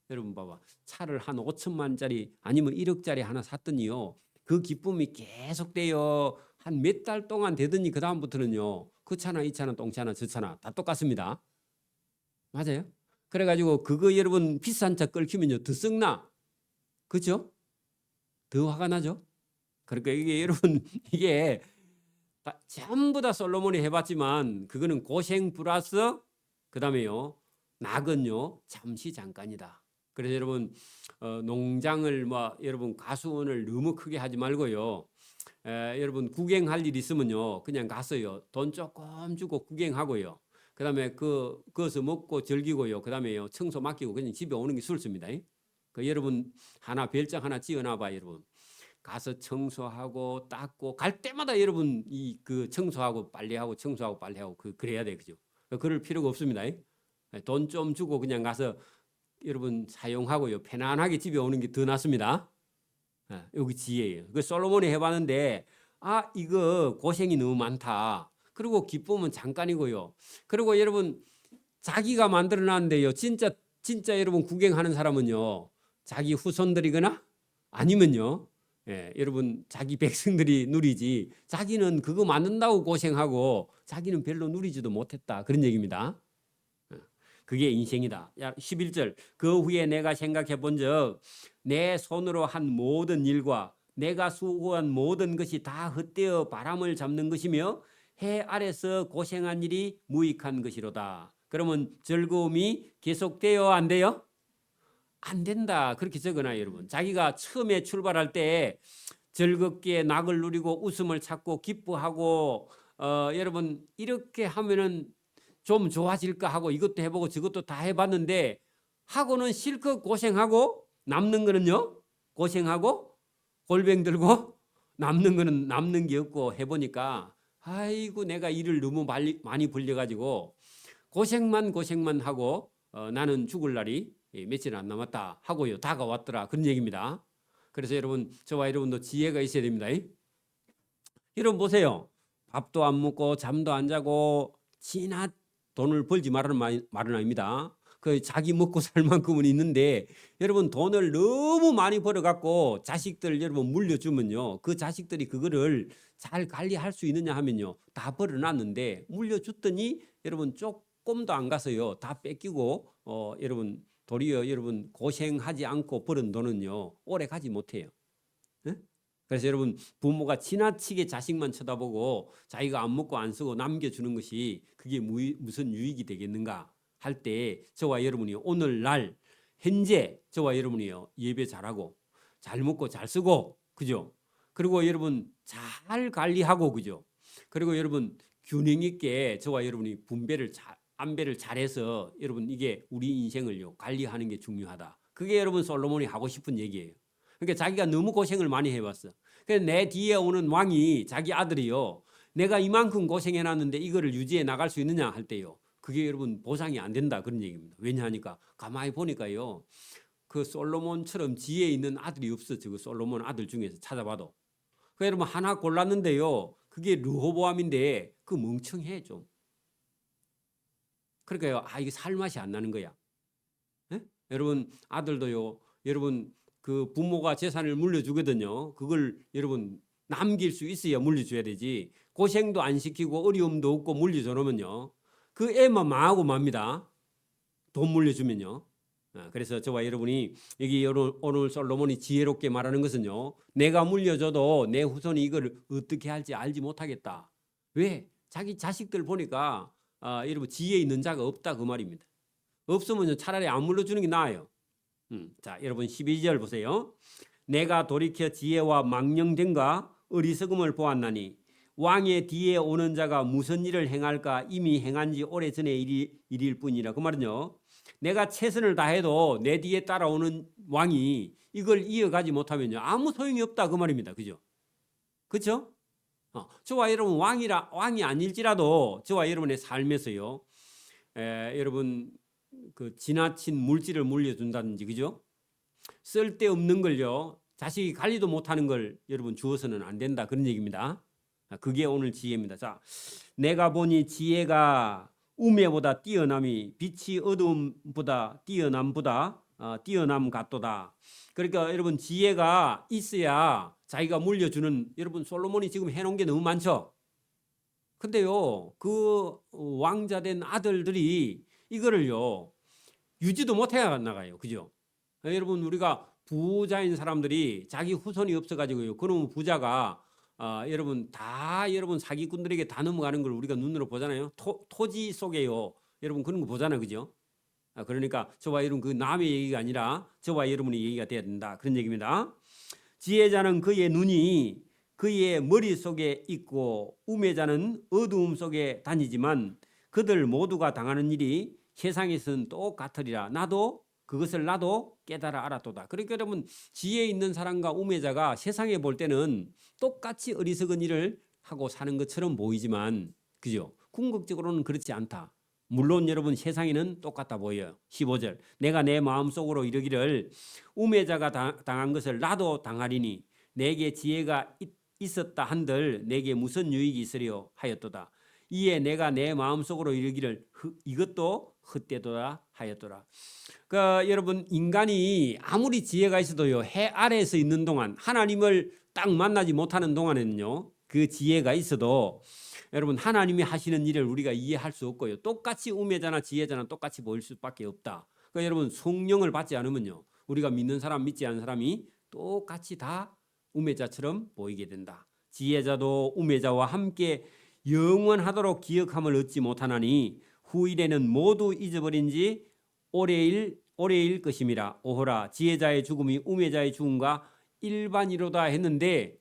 여러분 봐봐, 차를 한 5천만짜리 아니면 1억짜리 하나 샀더니요 그 기쁨이 계속돼요. 한 몇 달 동안 되더니 그 다음부터는요 그 차나 이 차나 똥차나 저 차나 다 똑같습니다. 맞아요? 그래가지고 그거 여러분 비싼 차 끌키면요 더 썩나, 그렇죠? 더 화가 나죠. 그러니까 이게 여러분 이게 전부 다 솔로몬이 해봤지만 그거는 고생 플러스 그 다음에요 낙은요 잠시 잠깐이다. 그래서 여러분 농장을 뭐 여러분 가수원을 너무 크게 하지 말고요, 여러분 구경할 일 있으면요 그냥 가서요 돈 조금 주고 구경하고요, 그 다음에 그거서 먹고 즐기고요, 그 다음에요 청소 맡기고 그냥 집에 오는 게 술수입니다. 그 여러분 하나 별장 하나 지어놔봐. 여러분 가서 청소하고 닦고 갈 때마다 여러분 이 그 청소하고 빨래하고 청소하고 빨래하고 그래야 돼, 그죠? 그럴 필요가 없습니다. 돈 좀 주고 그냥 가서 여러분 사용하고요 편안하게 집에 오는 게 더 낫습니다. 여기 지혜예요. 그 솔로몬이 해봤는데 이거 고생이 너무 많다. 그리고 기쁨은 잠깐이고요. 그리고 여러분 자기가 만들어놨는데요 진짜 여러분 구경하는 사람은요 자기 후손들이거나 아니면요 여러분 자기 백성들이 누리지 자기는 그거 만든다고 고생하고 자기는 별로 누리지도 못했다 그런 얘기입니다. 그게 인생이다. 11절 그 후에 내가 생각해 본즉 내 손으로 한 모든 일과 내가 수고한 모든 것이 다 헛되어 바람을 잡는 것이며 해 아래서 고생한 일이 무익한 것이로다. 그러면 즐거움이 계속돼요, 안 돼요? 안 된다 그렇게 적어놔요. 여러분 자기가 처음에 출발할 때 즐겁게 낙을 누리고 웃음을 찾고 기뻐하고 여러분 이렇게 하면은 좀 좋아질까 하고 이것도 해보고 저것도 다 해봤는데 하고는 실컷 고생하고 남는 거는요 고생하고 골병 들고 남는 거는 남는 게 없고 해보니까 아이고 내가 일을 너무 많이 벌려가지고 고생만 하고 나는 죽을 날이 며칠 안 남았다 하고요 다가왔더라 그런 얘기입니다. 그래서 여러분 저와 여러분도 지혜가 있어야 됩니다. 여러분 보세요. 밥도 안 먹고 잠도 안 자고 지나 돈을 벌지 말은 말은 아닙니다. 그 자기 먹고 살 만큼은 있는데 여러분 돈을 너무 많이 벌어갖고 자식들 여러분 물려주면요 그 자식들이 그거를 잘 관리할 수 있느냐 하면요 다 벌어놨는데 물려줬더니 여러분 조금도 안 가서요 다 뺏기고 여러분 도리어 여러분 고생하지 않고 벌은 돈은요 오래 가지 못해요. 네? 그래서 여러분 부모가 지나치게 자식만 쳐다보고 자기가 안 먹고 안 쓰고 남겨주는 것이 그게 무슨 유익이 되겠는가 할 때 저와 여러분이 오늘날 현재 저와 여러분이요 예배 잘하고 잘 먹고 잘 쓰고 그죠? 그리고 여러분 잘 관리하고 그죠? 그리고 여러분 균형 있게 저와 여러분이 안배를 잘해서 여러분 이게 우리 인생을요 관리하는 게 중요하다. 그게 여러분 솔로몬이 하고 싶은 얘기예요. 그러니까 자기가 너무 고생을 많이 해왔어. 그래서 내 뒤에 오는 왕이 자기 아들이요. 내가 이만큼 고생해놨는데 이거를 유지해 나갈 수 있느냐 할 때요. 그게 여러분 보상이 안 된다 그런 얘기입니다. 왜냐하니까 가만히 보니까요. 그 솔로몬처럼 지혜 있는 아들이 없어. 그 솔로몬 아들 중에서 찾아봐도. 그 여러분 하나 골랐는데요. 그게 르호보암인데 그 멍청해 좀. 그러니까요. 이게 살맛이 안 나는 거야. 에? 여러분 아들도요. 여러분 그 부모가 재산을 물려주거든요. 그걸 여러분 남길 수 있어야 물려줘야 되지. 고생도 안 시키고 어려움도 없고 물려줘 놓으면요. 그 애만 망하고 맙니다. 돈 물려주면요. 그래서 저와 여러분이 여기 오늘 솔로몬이 지혜롭게 말하는 것은요. 내가 물려줘도 내 후손이 이걸 어떻게 할지 알지 못하겠다. 왜? 자기 자식들 보니까 여러분 지혜 있는 자가 없다 그 말입니다. 없으면 차라리 안 물려주는 게 나아요. 자, 여러분 12절 보세요. 내가 돌이켜 지혜와 망령됨과 어리석음을 보았나니 왕의 뒤에 오는 자가 무슨 일을 행할까 이미 행한 지 오래전의 일일 뿐이라. 그 말은요. 내가 최선을 다해도 내 뒤에 따라오는 왕이 이걸 이어가지 못하면요. 아무 소용이 없다 그 말입니다. 그죠? 그렇죠? 저와 여러분 왕이 아닐지라도 저와 여러분의 삶에서요. 여러분 그 지나친 물질을 물려준다든지 그죠? 쓸데없는 걸요. 자식이 관리도 못하는 걸 여러분 주어서는 안 된다 그런 얘기입니다. 그게 오늘 지혜입니다. 자, 내가 보니 지혜가 우매보다 뛰어남이 빛이 어두움보다 뛰어남 같도다. 그러니까 여러분 지혜가 있어야 자기가 물려주는 여러분 솔로몬이 지금 해놓은 게 너무 많죠. 근데요 그 왕자된 아들들이 이거를요 유지도 못해 나가요. 그죠? 여러분 우리가 부자인 사람들이 자기 후손이 없어가지고요. 그놈 부자가 여러분 다 여러분 사기꾼들에게 다 넘어가는 걸 우리가 눈으로 보잖아요. 토지 속에요. 여러분 그런 거 보잖아요. 그죠? 그러니까 저와 여러분 그 남의 얘기가 아니라 저와 여러분의 얘기가 돼야 된다. 그런 얘기입니다. 지혜자는 그의 눈이 그의 머릿속에 있고 우매자는 어두움 속에 다니지만 그들 모두가 당하는 일이 세상에서는 똑같으리라. 그것을 나도 깨달아 알았도다. 그러니까 여러분 지혜 있는 사람과 우매자가 세상에 볼 때는 똑같이 어리석은 일을 하고 사는 것처럼 보이지만 그죠? 궁극적으로는 그렇지 않다. 물론 여러분 세상에는 똑같아 보여요. 15절 내가 내 마음속으로 이르기를 우매자가 당한 것을 나도 당하리니 내게 지혜가 있었다 한들 내게 무슨 유익이 있으려 하였도다. 이에 내가 내 마음속으로 이르기를 이것도 헛되도다 하였더라. 그러니까 여러분 인간이 아무리 지혜가 있어도요 해 아래에서 있는 동안 하나님을 딱 만나지 못하는 동안에는요 그 지혜가 있어도 여러분 하나님이 하시는 일을 우리가 이해할 수 없고요 똑같이 우매자나 지혜자나 똑같이 보일 수밖에 없다. 그러니까 여러분 성령을 받지 않으면요 우리가 믿는 사람 믿지 않는 사람이 똑같이 다 우매자처럼 보이게 된다. 지혜자도 우매자와 함께 영원하도록 기억함을 얻지 못하나니 후일에는 모두 잊어버린 지 오래일 것임이라. 오호라 지혜자의 죽음이 우매자의 죽음과 일반이로다 했는데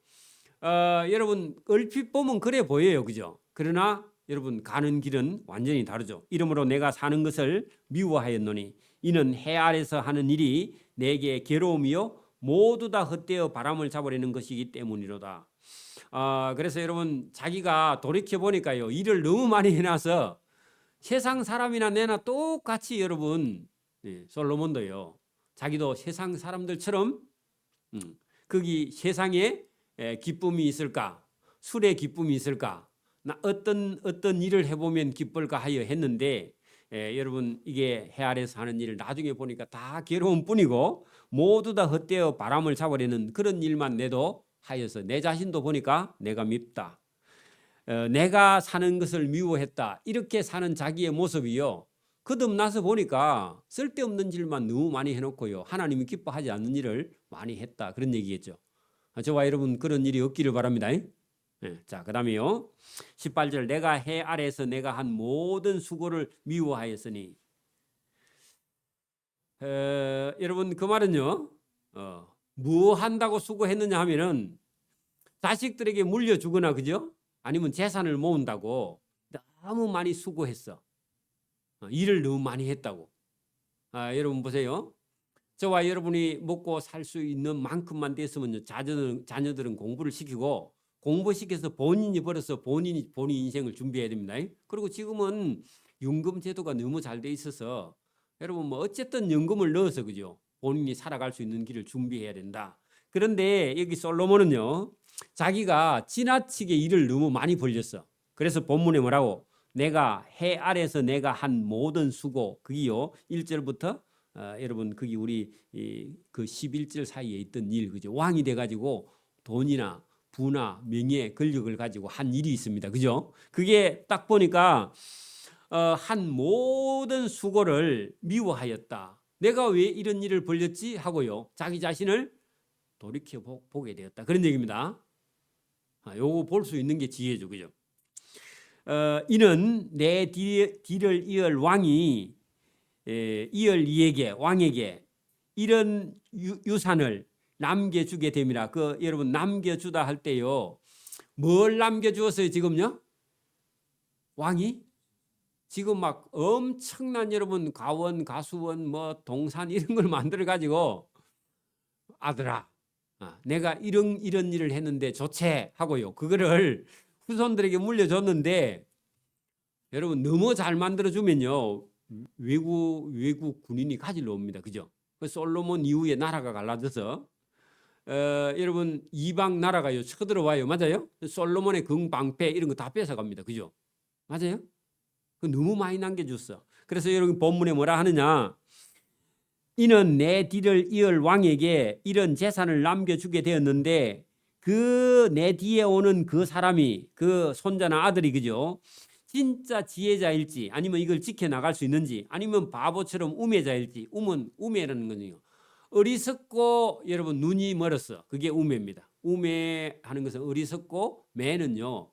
여러분 얼핏 보면 그래 보여요. 그죠? 그러나 여러분 가는 길은 완전히 다르죠. 이러므로 내가 사는 것을 미워하였노니 이는 해 아래서 하는 일이 내게 괴로움이요 모두 다 헛되어 바람을 잡으려는 것이기 때문이로다. 그래서 여러분 자기가 돌이켜 보니까요 일을 너무 많이 해놔서 세상 사람이나 내나 똑같이 여러분 솔로몬도요 자기도 세상 사람들처럼 거기 세상에 기쁨이 있을까 술에 기쁨이 있을까 나 어떤 일을 해보면 기쁠까 하여 했는데 여러분 이게 해 아래서 하는 일을 나중에 보니까 다 괴로운 뿐이고 모두 다 헛되어 바람을 잡으려는 그런 일만 내도 하여서 내 자신도 보니까 내가 밉다. 내가 사는 것을 미워했다. 이렇게 사는 자기의 모습이요. 거듭나서 보니까 쓸데없는 일만 너무 많이 해놓고요. 하나님이 기뻐하지 않는 일을 많이 했다. 그런 얘기겠죠. 저와 여러분 그런 일이 없기를 바랍니다. 자, 그 다음에요. 18절 내가 해 아래에서 내가 한 모든 수고를 미워하였으니 여러분 그 말은요. 뭐 한다고 수고했느냐 하면은 자식들에게 물려주거나 그죠? 아니면 재산을 모은다고 너무 많이 수고했어. 일을 너무 많이 했다고. 여러분 보세요. 저와 여러분이 먹고 살 수 있는 만큼만 됐으면 자녀들은 공부를 시키고 공부시켜서 본인이 벌어서 본인 인생을 준비해야 됩니다. 그리고 지금은 연금 제도가 너무 잘 돼 있어서 여러분 뭐 어쨌든 연금을 넣어서 그죠? 본인이 살아갈 수 있는 길을 준비해야 된다. 그런데 여기 솔로몬은요. 자기가 지나치게 일을 너무 많이 벌렸어. 그래서 본문에 뭐라고? 내가 해 아래서 내가 한 모든 수고 그기요 1절부터 여러분 그게 우리 그 11절 사이에 있던 일 그죠? 왕이 돼 가지고 돈이나 부나 명예 권력을 가지고 한 일이 있습니다. 그죠? 그게 딱 보니까 한 모든 수고를 미워하였다. 내가 왜 이런 일을 벌렸지 하고요. 자기 자신을 돌이켜 보게 되었다. 그런 얘기입니다. 요거 볼 수 있는 게 지혜죠. 그죠? 이는 내 뒤를 이을 왕이 이을 이에게 왕에게 이런 유산을 남겨주게 됩니다. 그 여러분 남겨주다 할 때요. 뭘 남겨주었어요 지금요? 왕이? 지금 막 엄청난 여러분 가원, 가수원, 뭐 동산 이런 걸 만들어 가지고 아들아 내가 이런 일을 했는데 좋지 하고요. 그거를 후손들에게 물려줬는데 여러분 너무 잘 만들어주면요. 외국 군인이 가지러 옵니다. 그죠? 그 솔로몬 이후에 나라가 갈라져서 여러분 이방 나라가요 쳐들어와요. 맞아요? 솔로몬의 금방패 이런 거 다 뺏어갑니다. 그죠? 맞아요? 그 너무 많이 남겨줬어. 그래서 여러분 본문에 뭐라 하느냐? 이는 내 뒤를 이을 왕에게 이런 재산을 남겨주게 되었는데 그 내 뒤에 오는 그 사람이 그 손자나 아들이 그죠? 진짜 지혜자일지 아니면 이걸 지켜나갈 수 있는지 아니면 바보처럼 우매자일지 우매라는 거는요. 어리석고 여러분 눈이 멀었어. 그게 우매입니다. 우매하는 것은 어리석고 매는요.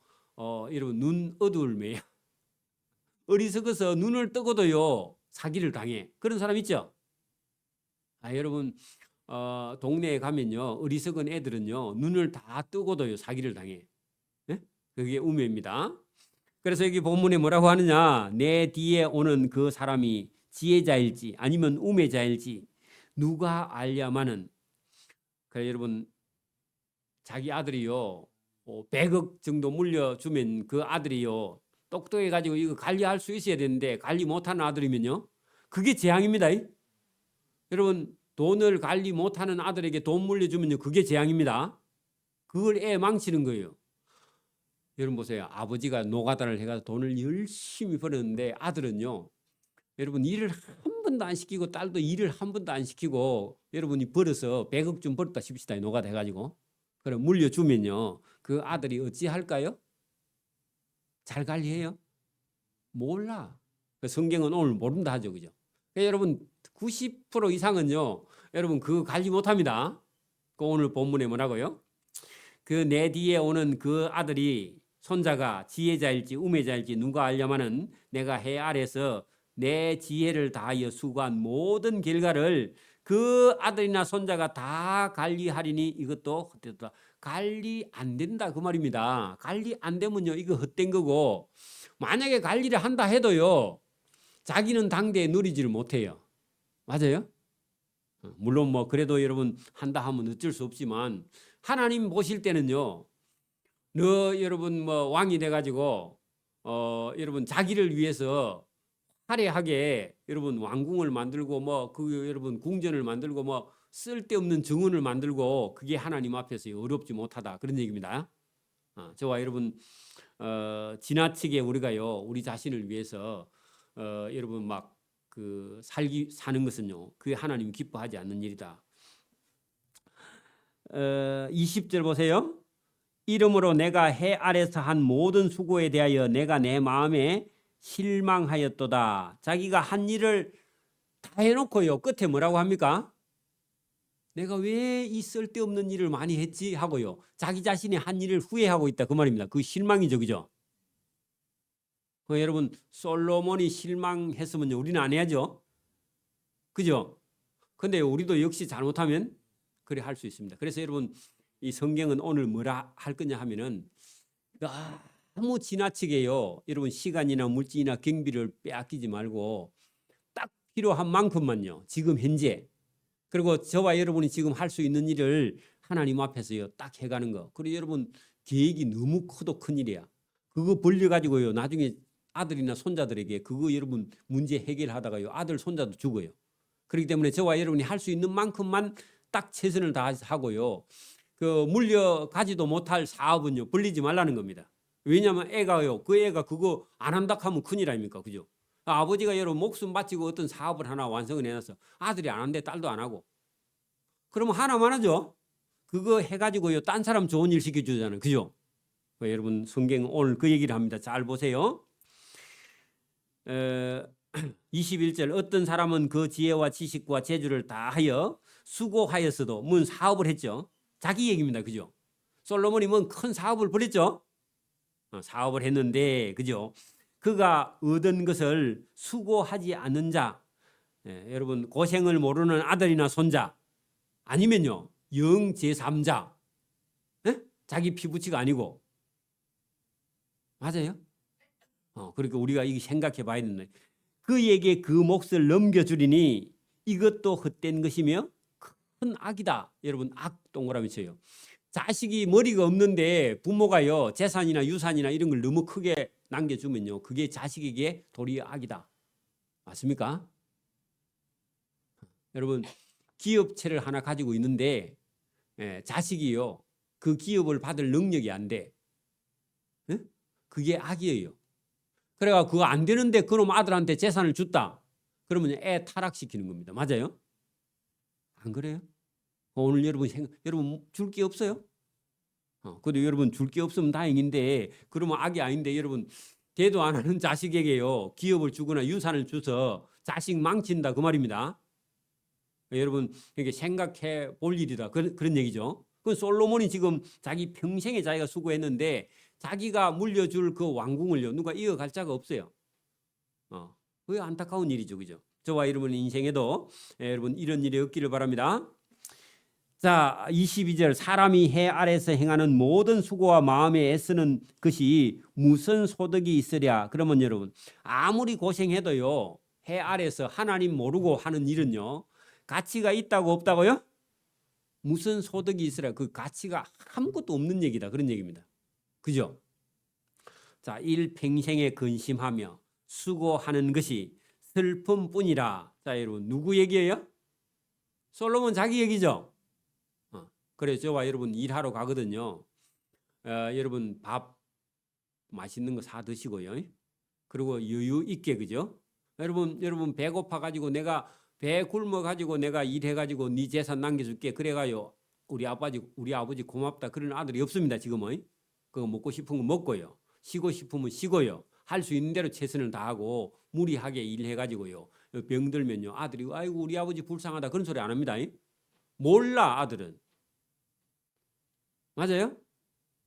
여러분 눈 어두울 매야. 어리석어서 눈을 뜨고도요. 사기를 당해. 그런 사람 있죠? 여러분 동네에 가면요. 어리석은 애들은요. 눈을 다 뜨고도요. 사기를 당해. 네? 그게 우매입니다. 그래서 여기 본문에 뭐라고 하느냐? 내 뒤에 오는 그 사람이 지혜자일지 아니면 우매자일지 누가 알려마는. 그래 여러분 자기 아들이요 100억 정도 물려주면 그 아들이요 똑똑해 가지고 이거 관리할 수 있어야 되는데 관리 못하는 아들이면요 그게 재앙입니다. 여러분 돈을 관리 못하는 아들에게 돈 물려주면요 그게 재앙입니다. 그걸 애 망치는 거예요. 여러분 보세요. 아버지가 노가다를 해가지고 돈을 열심히 벌었는데 아들은요. 여러분 일을 한 번도 안 시키고 딸도 일을 한 번도 안 시키고 여러분이 벌어서 100억 좀 벌었다 싶시다. 노가다 해가지고. 그럼 물려주면요. 그 아들이 어찌할까요? 잘 관리해요? 몰라. 성경은 오늘 모른다 하죠. 그죠? 여러분 90% 이상은요. 여러분 그거 관리 못합니다. 그 오늘 본문에 뭐라고요? 그 내 뒤에 오는 그 아들이 손자가 지혜자일지 우매자일지 누가 알려마는 내가 해 아래서 내 지혜를 다하여 수고한 모든 결과를 그 아들이나 손자가 다 관리하리니 이것도 헛되다. 관리 안 된다 그 말입니다. 관리 안 되면요 이거 헛된 거고 만약에 관리를 한다 해도요 자기는 당대에 누리지를 못해요. 맞아요? 물론 뭐 그래도 여러분 한다 하면 어쩔 수 없지만 하나님 보실 때는요 너 여러분 뭐 왕이 돼가지고 여러분 자기를 위해서 화려하게 여러분 왕궁을 만들고 뭐 그 여러분 궁전을 만들고 뭐 쓸데없는 정원을 만들고 그게 하나님 앞에서 어렵지 못하다 그런 얘기입니다. 저와 여러분 지나치게 우리가요 우리 자신을 위해서 여러분 막 그 사는 것은요 그게 하나님 기뻐하지 않는 일이다. 20절 보세요. 이러므로 내가 해 아래서 한 모든 수고에 대하여 내가 내 마음에 실망하였도다. 자기가 한 일을 다 해놓고요 끝에 뭐라고 합니까? 내가 왜 이 쓸데없는 일을 많이 했지 하고요 자기 자신의 한 일을 후회하고 있다 그 말입니다. 그 실망이죠, 그죠? 여러분 솔로몬이 실망했으면 우리는 안 해야죠, 그죠? 근데 우리도 역시 잘못하면 그래 할 수 있습니다. 그래서 여러분 이 성경은 오늘 뭐라 할 거냐 하면은 너무 지나치게요 여러분 시간이나 물질이나 경비를 빼앗기지 말고 딱 필요한 만큼만요 지금 현재 그리고 저와 여러분이 지금 할 수 있는 일을 하나님 앞에서요 딱 해가는 거. 그리고 여러분 계획이 너무 커도 큰일이야. 그거 벌려가지고요 나중에 아들이나 손자들에게 그거 여러분 문제 해결하다가요 아들 손자도 죽어요. 그렇기 때문에 저와 여러분이 할 수 있는 만큼만 딱 최선을 다하고요 그 물려가지도 못할 사업은요 벌리지 말라는 겁니다. 왜냐하면 애가요 그 애가 그거 안 한다 하면 큰일 아닙니까, 그죠? 아버지가 여러분 목숨 바치고 어떤 사업을 하나 완성을 해놔서 아들이 안 한대 딸도 안 하고 그러면 하나만 하죠. 그거 해가지고요 딴 사람 좋은 일 시켜주잖아요, 그죠? 여러분 성경 오늘 그 얘기를 합니다. 잘 보세요. 21절 어떤 사람은 그 지혜와 지식과 재주를 다하여 수고하였어도 뭔 사업을 했죠. 자기 얘기입니다, 그죠? 솔로몬이 뭔 큰 사업을 벌였죠. 사업을 했는데 그죠? 그가 얻은 것을 수고하지 않는 자, 여러분 고생을 모르는 아들이나 손자, 아니면요 영 제3자, 자기 피부치가 아니고 맞아요? 그러니까 우리가 이게 생각해 봐야 된다. 그에게 그 몫을 넘겨주리니 이것도 헛된 것이며 큰 악이다. 여러분 악 동그라미 쳐요. 자식이 머리가 없는데 부모가요 재산이나 유산이나 이런 걸 너무 크게 남겨주면요 그게 자식에게 도리어 악이다. 맞습니까? 여러분 기업체를 하나 가지고 있는데 자식이요 그 기업을 받을 능력이 안 돼. 그게 악이에요. 그래가 그거 안 되는데 그놈 아들한테 재산을 줬다. 그러면 애 타락시키는 겁니다. 맞아요? 안 그래요? 오늘 여러분 줄 게 없어요? 그래도 여러분 줄 게 없으면 다행인데 그러면 악이 아닌데 여러분 대도 안 하는 자식에게요 기업을 주거나 유산을 줘서 자식 망친다 그 말입니다. 여러분 이렇게 생각해 볼 일이다 그런 얘기죠. 그 솔로몬이 지금 자기 평생에 자기가 수고했는데 자기가 물려줄 그 왕궁을요 누가 이어갈 자가 없어요. 그게 안타까운 일이죠, 그죠? 저와 여러분 인생에도 여러분 이런 일이 없기를 바랍니다. 자, 22절 사람이 해 아래서 행하는 모든 수고와 마음에 애쓰는 것이 무슨 소득이 있으랴. 그러면 여러분 아무리 고생해도요 해 아래서 하나님 모르고 하는 일은요 가치가 있다고 없다고요? 무슨 소득이 있으랴. 그 가치가 아무것도 없는 얘기다 그런 얘기입니다. 그죠? 자, 일평생에 근심하며 수고하는 것이 슬픔뿐이라. 자, 여러분 누구 얘기예요? 솔로몬 자기 얘기죠. 그래서 저와 여러분 일하러 가거든요. 여러분 밥 맛있는 거 사 드시고요. 그리고 여유 있게 그죠? 여러분 배고파 가지고 내가 배 굶어 가지고 내가 일해 가지고 네 재산 남겨줄게. 그래가요 우리 아버지 고맙다 그런 아들이 없습니다 지금은. 그거 먹고 싶은 거 먹고요. 쉬고 싶으면 쉬고요. 할 수 있는 대로 최선을 다하고 무리하게 일해 가지고요. 병들면요 아들이 아이고 우리 아버지 불쌍하다 그런 소리 안 합니다. 몰라 아들은. 맞아요?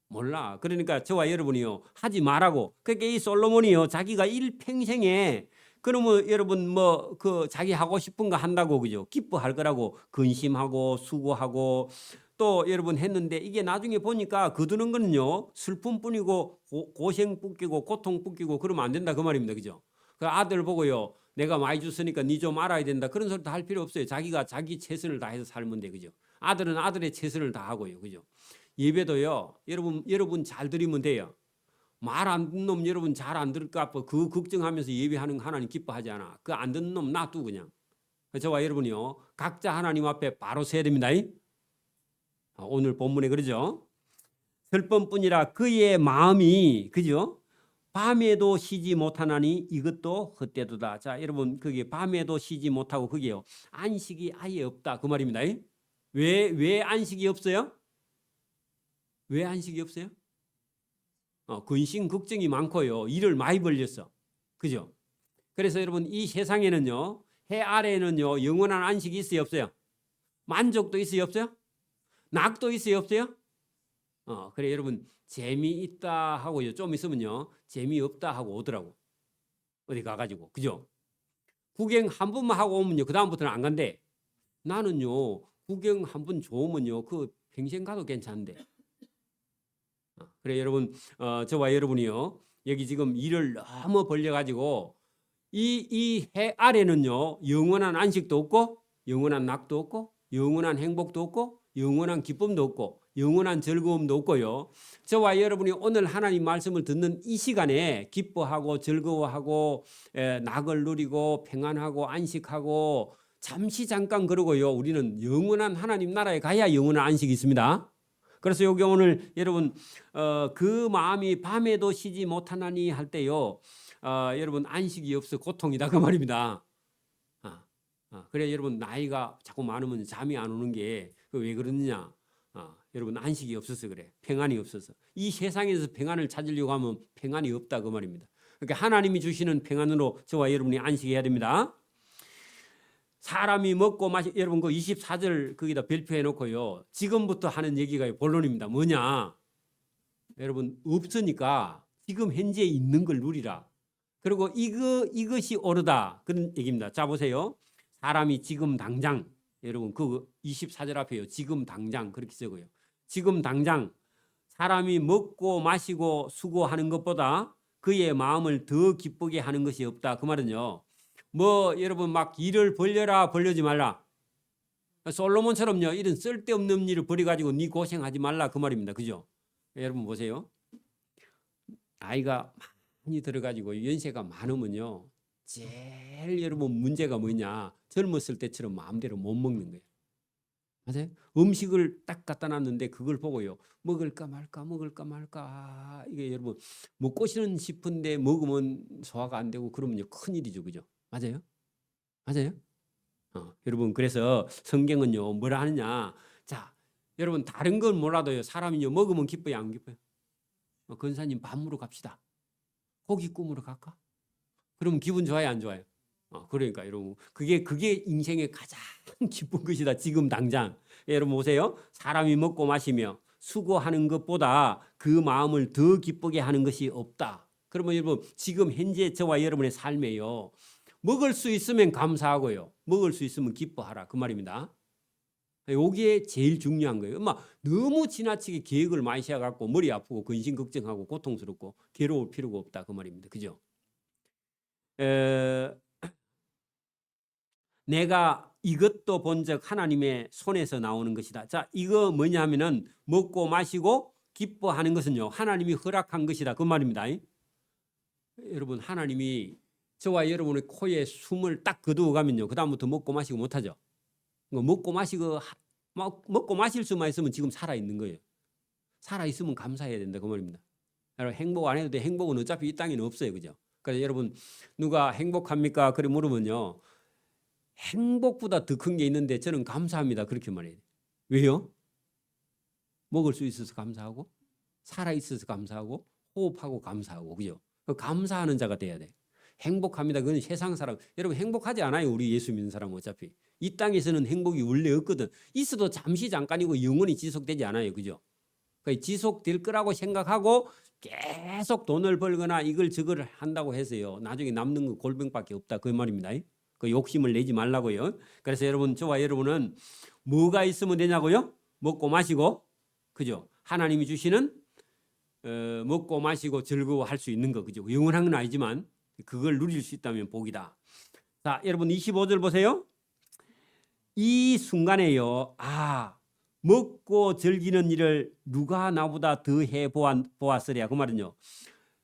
몰라. 그러니까 저와 여러분이요 하지 말라고. 그러니까 이 솔로몬이요 자기가 일평생에 그러면 여러분 뭐 그 자기 하고 싶은 거 한다고 그죠? 기뻐할 거라고 근심하고 수고하고 또 여러분 했는데 이게 나중에 보니까 거두는 거는요 슬픔뿐이고 고생뿐이고 고통뿐이고 그러면 안 된다 그 말입니다. 그죠? 그 아들 보고요 내가 많이 줬으니까 니 좀 알아야 된다 그런 소리 다 할 필요 없어요. 자기가 자기 최선을 다해서 살면 돼. 그죠? 아들은 아들의 최선을 다하고요. 그죠? 예배도요. 여러분 잘 드리면 돼요. 말 안 듣는 놈 여러분 잘 안 들을까 봐 그 걱정하면서 예배하는 거 하나님 기뻐하지 않아. 그 안 듣는 놈 놔두고 그냥. 저와 여러분이요. 각자 하나님 앞에 바로 서야 됩니다. 오늘 본문에 그러죠. 설 번뿐이라 그의 마음이 그죠? 밤에도 쉬지 못하나니 이것도 헛되도다. 자, 여러분 그게 밤에도 쉬지 못하고 그게요. 안식이 아예 없다 그 말입니다. 왜 안식이 없어요? 왜 안식이 없어요? 근심 걱정이 많고요. 일을 많이 벌렸어. 그죠? 그래서 여러분 이 세상에는요. 해 아래에는요. 영원한 안식이 있어요 없어요? 만족도 있어요 없어요? 낙도 있어요 없어요? 그래 여러분 재미있다 하고요. 좀 있으면요. 재미없다 하고 오더라고. 어디 가가지고. 그죠? 구경 한 번만 하고 오면요. 그 다음부터는 안 간대. 나는요. 구경 한 번 좋으면요. 그 평생 가도 괜찮은데. 그래 여러분 저와 여러분이요. 여기 지금 일을 너무 벌려가지고 이 해 아래는요. 영원한 안식도 없고 영원한 낙도 없고 영원한 행복도 없고 영원한 기쁨도 없고 영원한 즐거움도 없고요. 저와 여러분이 오늘 하나님 말씀을 듣는 이 시간에 기뻐하고 즐거워하고 낙을 누리고 평안하고 안식하고 잠시 잠깐 그러고요. 우리는 영원한 하나님 나라에 가야 영원한 안식이 있습니다. 그래서 여기 오늘 여러분 그 마음이 밤에도 쉬지 못하나니 할 때요. 여러분 안식이 없어 고통이다 그 말입니다. 그래 여러분 나이가 자꾸 많으면 잠이 안 오는 게 왜 그러느냐? 여러분 안식이 없어서 그래. 평안이 없어서. 이 세상에서 평안을 찾으려고 하면 평안이 없다 그 말입니다. 그러니까 하나님이 주시는 평안으로 저와 여러분이 안식해야 됩니다. 사람이 먹고 마시 여러분 그 24절 거기다 별표해 놓고요. 지금부터 하는 얘기가 본론입니다. 뭐냐? 여러분 없으니까 지금 현재 있는 걸 누리라. 그리고 이것이 옳으다. 그런 얘기입니다. 자 보세요. 사람이 지금 당장 여러분 그 24절 앞에요. 지금 당장 그렇게 쓰고요. 지금 당장 사람이 먹고 마시고 수고하는 것보다 그의 마음을 더 기쁘게 하는 것이 없다. 그 말은요. 뭐 여러분 막 일을 벌려라 벌려지 말라. 솔로몬처럼요. 이런 쓸데없는 일을 벌여가지고 네 고생하지 말라 그 말입니다. 그죠? 여러분 보세요. 나이가 많이 들어가지고 연세가 많으면요. 제일 여러분 문제가 뭐냐. 젊었을 때처럼 마음대로 못 먹는 거예요. 맞아요? 음식을 딱 갖다 놨는데 그걸 보고요. 먹을까 말까 이게 여러분 먹고는 싶은데 먹으면 소화가 안 되고 그러면요. 큰일이죠. 그죠? 맞아요? 맞아요? 여러분 그래서 성경은요. 뭐라 하느냐. 자 여러분 다른 건 몰라도요. 사람이요. 먹으면 기뻐요 안 기뻐요? 권사님 밥 먹으러 갑시다. 고기 구우러 갈까? 그럼 기분 좋아요 안 좋아요? 그러니까 여러분 그게 인생의 가장 기쁜 것이다. 지금 당장. 여러분 보세요. 사람이 먹고 마시며 수고하는 것보다 그 마음을 더 기쁘게 하는 것이 없다. 그러면 여러분 지금 현재 저와 여러분의 삶에요. 먹을 수 있으면 감사하고요. 먹을 수 있으면 기뻐하라. 그 말입니다. 여기에 제일 중요한 거예요. 너무 지나치게 계획을 많이 세워갖고 머리 아프고 근심 걱정하고 고통스럽고 괴로울 필요가 없다. 그 말입니다. 그죠? 내가 이것도 본즉 하나님의 손에서 나오는 것이다. 자, 이거 뭐냐 하면은 먹고 마시고 기뻐하는 것은요. 하나님이 허락한 것이다. 그 말입니다. 여러분 하나님이 저와 여러분의 코에 숨을 딱 거두어 가면요. 그다음부터 먹고 마시고 못하죠. 먹고 마실 수만 있으면 지금 살아있는 거예요. 살아있으면 감사해야 된다. 그 말입니다. 여러분 행복 안 해도 돼. 행복은 어차피 이 땅에는 없어요. 그죠? 그래서 여러분 누가 행복합니까? 그래 물으면요. 행복보다 더 큰 게 있는데 저는 감사합니다. 그렇게 말해요. 왜요? 먹을 수 있어서 감사하고 살아있어서 감사하고 호흡하고 감사하고 그죠? 감사하는 자가 돼야 돼. 행복합니다. 그건 세상 사람. 여러분 행복하지 않아요. 우리 예수 믿는 사람은 어차피. 이 땅에서는 행복이 원래 없거든. 있어도 잠시 잠깐이고 영원히 지속되지 않아요. 그죠? 그러니까 지속될 거라고 생각하고 계속 돈을 벌거나 이걸 저걸 한다고 해서요. 나중에 남는 건 골병밖에 없다. 그 말입니다. 그 욕심을 내지 말라고요. 그래서 여러분 저와 여러분은 뭐가 있으면 되냐고요? 먹고 마시고 그죠? 하나님이 주시는 먹고 마시고 즐거워할 수 있는 거 그죠? 영원한 건 아니지만 그걸 누릴 수 있다면 복이다. 자, 여러분 25절 보세요. 이 순간에요. 먹고 즐기는 일을 누가 나보다 더 해보았으랴. 그 말은요,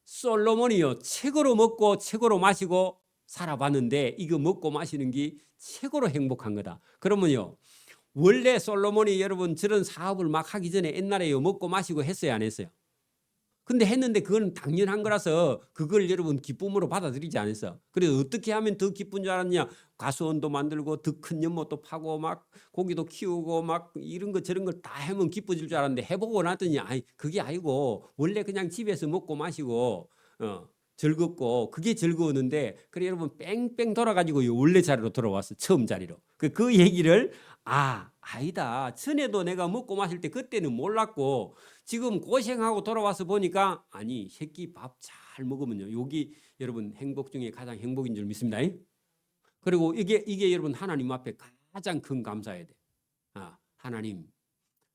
솔로몬이요 최고로 먹고 최고로 마시고 살아봤는데 이거 먹고 마시는 게 최고로 행복한 거다. 그러면요, 원래 솔로몬이 여러분 저런 사업을 막 하기 전에 옛날에요 먹고 마시고 했어요, 안 했어요? 근데 했는데 그건 당연한 거라서 그걸 여러분 기쁨으로 받아들이지 않았어. 그래서 어떻게 하면 더 기쁜 줄 알았냐? 가수원도 만들고 더 큰 연못도 파고 막 고기도 키우고 막 이런 거 저런 걸 다 하면 기뻐질 줄 알았는데 해보고 나더니 아이 그게 아니고 원래 그냥 집에서 먹고 마시고 즐겁고 그게 즐거웠는데 그래 여러분 뺑뺑 돌아가지고 원래 자리로 돌아왔어. 처음 자리로. 그 얘기를 아니다. 전에도 내가 먹고 마실 때 그때는 몰랐고 지금 고생하고 돌아와서 보니까 아니 새끼 밥 잘 먹으면요 여기 여러분 행복 중에 가장 행복인 줄 믿습니다. 그리고 이게 여러분 하나님 앞에 가장 큰 감사해야 돼. 하나님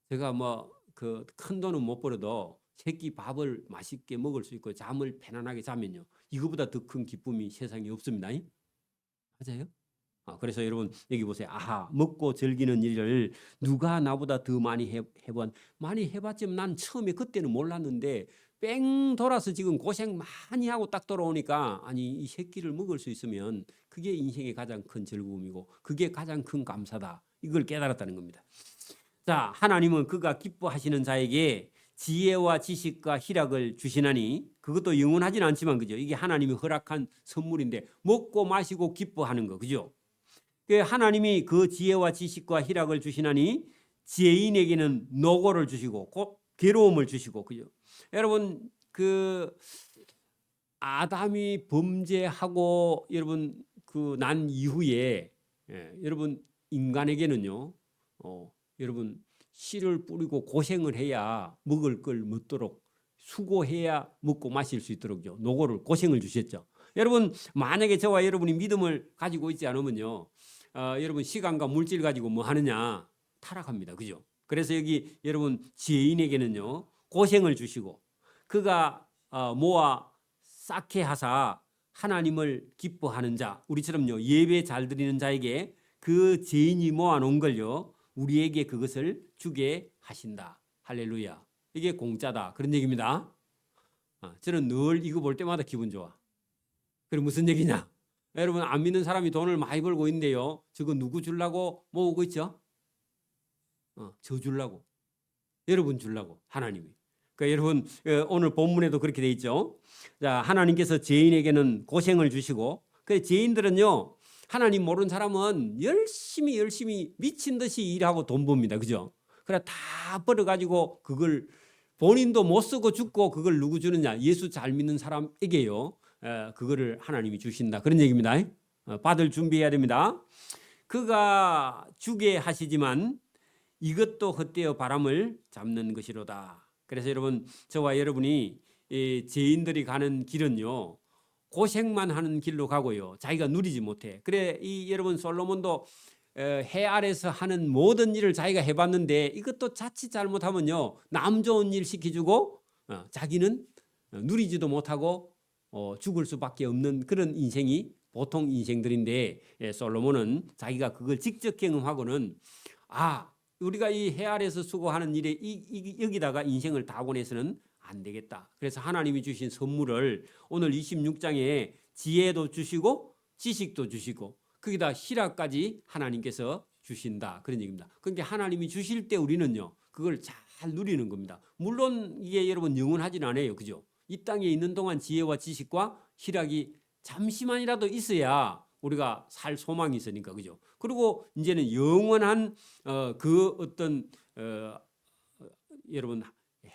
제가 뭐 그 큰 돈은 못 벌어도 새끼 밥을 맛있게 먹을 수 있고 잠을 편안하게 자면요 이거보다 더 큰 기쁨이 세상에 없습니다. 맞아요? 그래서 여러분 여기 보세요. 먹고 즐기는 일을 누가 나보다 더 많이 많이 해봤지만 난 처음에 그때는 몰랐는데 뺑 돌아서 지금 고생 많이 하고 딱 돌아오니까 아니 이 새끼를 먹을 수 있으면 그게 인생의 가장 큰 즐거움이고 그게 가장 큰 감사다. 이걸 깨달았다는 겁니다. 자, 하나님은 그가 기뻐하시는 자에게 지혜와 지식과 희락을 주시나니 그것도 영원하지는 않지만 그죠? 이게 하나님이 허락한 선물인데 먹고 마시고 기뻐하는 거 그죠? 하나님이 그 지혜와 지식과 희락을 주시나니 지혜인에게는 노고를 주시고 괴로움을 주시고 그죠? 여러분 그 아담이 범죄하고 여러분 그 난 이후에 여러분 인간에게는요 여러분 씨를 뿌리고 고생을 해야 먹을 걸 먹도록 수고해야 먹고 마실 수 있도록요 노고를 고생을 주셨죠. 여러분 만약에 저와 여러분이 믿음을 가지고 있지 않으면요 여러분 시간과 물질 가지고 뭐 하느냐 타락합니다. 그죠? 그래서 여기 여러분 지혜인에게는요 고생을 주시고 그가 모아 쌓게 하사 하나님을 기뻐하는 자 우리처럼요 예배 잘 드리는 자에게 그 죄인이 모아놓은 걸요 우리에게 그것을 주게 하신다. 할렐루야. 이게 공짜다 그런 얘기입니다. 저는 늘 이거 볼 때마다 기분 좋아. 그럼 무슨 얘기냐? 여러분 안 믿는 사람이 돈을 많이 벌고 있는데요. 저거 누구 주려고 모으고 있죠? 저 주려고. 여러분 주려고 하나님이. 그러니까 여러분 오늘 본문에도 그렇게 돼 있죠. 자, 하나님께서 죄인에게는 고생을 주시고 그 죄인들은요. 하나님 모르는 사람은 열심히 미친 듯이 일하고 돈 법니다. 그죠? 그래 다 벌어가지고 그걸 본인도 못 쓰고 죽고 그걸 누구 주느냐? 예수 잘 믿는 사람에게요. 그거를 하나님이 주신다. 그런 얘기입니다. 받을 준비해야 됩니다. 그가 주게 하시지만 이것도 헛되어 바람을 잡는 것이로다. 그래서 여러분 저와 여러분이 죄인들이 가는 길은요. 고생만 하는 길로 가고요. 자기가 누리지 못해. 그래 이 여러분 솔로몬도 해 아래서 하는 모든 일을 자기가 해봤는데 이것도 자칫 잘못하면요. 남 좋은 일 시켜주고 자기는 누리지도 못하고 죽을 수밖에 없는 그런 인생이 보통 인생들인데 솔로몬은 자기가 그걸 직접 경험하고는 우리가 이 해 아래서 수고하는 일에 여기다가 인생을 다 보내서는 안 되겠다. 그래서 하나님이 주신 선물을 오늘 26장에 지혜도 주시고 지식도 주시고 거기다 희락까지 하나님께서 주신다. 그런 얘기입니다. 그러니까 하나님이 주실 때 우리는요. 그걸 잘 누리는 겁니다. 물론 이게 여러분 영원하진 않아요. 그죠? 이 땅에 있는 동안 지혜와 지식과 희락이 잠시만이라도 있어야 우리가 살 소망이 있으니까. 그죠? 그리고 이제는 영원한 그 어떤 여러분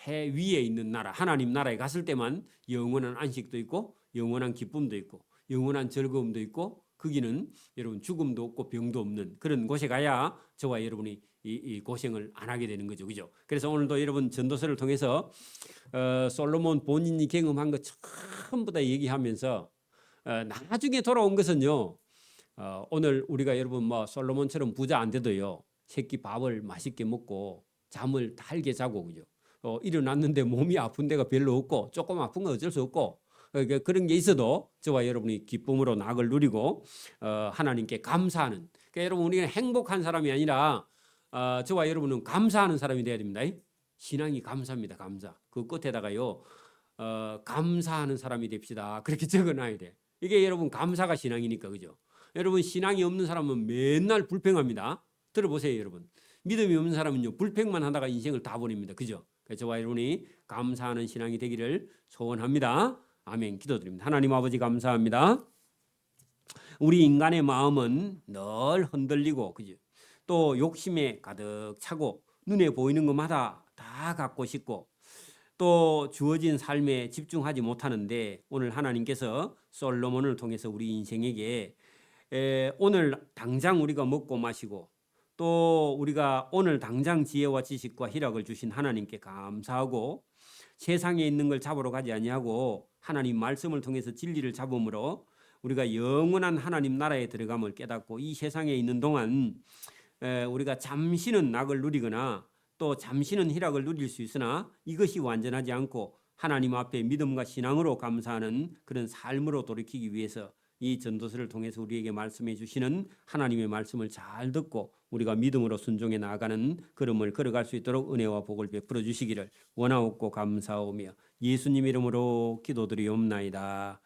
해 위에 있는 나라 하나님 나라에 갔을 때만 영원한 안식도 있고 영원한 기쁨도 있고 영원한 즐거움도 있고 거기는 여러분 죽음도 없고 병도 없는 그런 곳에 가야 저와 여러분이 이 고생을 안 하게 되는 거죠. 그죠? 그래서 오늘도 여러분 전도서를 통해서 솔로몬 본인이 경험한 것 전부 다 얘기하면서 나중에 돌아온 것은요. 오늘 우리가 여러분 뭐 솔로몬처럼 부자 안 돼도요. 새끼 밥을 맛있게 먹고 잠을 달게 자고 그죠? 일어났는데 몸이 아픈 데가 별로 없고 조금 아픈 건 어쩔 수 없고 그런 게 있어도 저와 여러분이 기쁨으로 낙을 누리고 하나님께 감사하는 그러니까 여러분 우리는 행복한 사람이 아니라 저와 여러분은 감사하는 사람이 돼야 됩니다. 신앙이 감사입니다. 감사. 그 끝에다가요. 감사하는 사람이 됩시다. 그렇게 적어놔야 돼. 이게 여러분 감사가 신앙이니까 그죠? 여러분 신앙이 없는 사람은 맨날 불평합니다. 들어보세요, 여러분. 믿음이 없는 사람은요 불평만 하다가 인생을 다 버립니다. 그죠? 그래서 저와 여러분이 감사하는 신앙이 되기를 소원합니다. 아멘. 기도드립니다. 하나님 아버지 감사합니다. 우리 인간의 마음은 늘 흔들리고 그죠? 또 욕심에 가득 차고 눈에 보이는 것마다 다 갖고 싶고 또 주어진 삶에 집중하지 못하는데 오늘 하나님께서 솔로몬을 통해서 우리 인생에게 오늘 당장 우리가 먹고 마시고 또 우리가 오늘 당장 지혜와 지식과 희락을 주신 하나님께 감사하고 세상에 있는 걸 잡으러 가지 아니하고 하나님 말씀을 통해서 진리를 잡음으로 우리가 영원한 하나님 나라에 들어감을 깨닫고 이 세상에 있는 동안 우리가 잠시는 낙을 누리거나 또 잠시는 희락을 누릴 수 있으나 이것이 완전하지 않고 하나님 앞에 믿음과 신앙으로 감사하는 그런 삶으로 돌이키기 위해서 이 전도서를 통해서 우리에게 말씀해 주시는 하나님의 말씀을 잘 듣고 우리가 믿음으로 순종해 나아가는 걸음을 걸어갈 수 있도록 은혜와 복을 베풀어 주시기를 원하옵고 감사하오며 예수님 이름으로 기도드리옵나이다.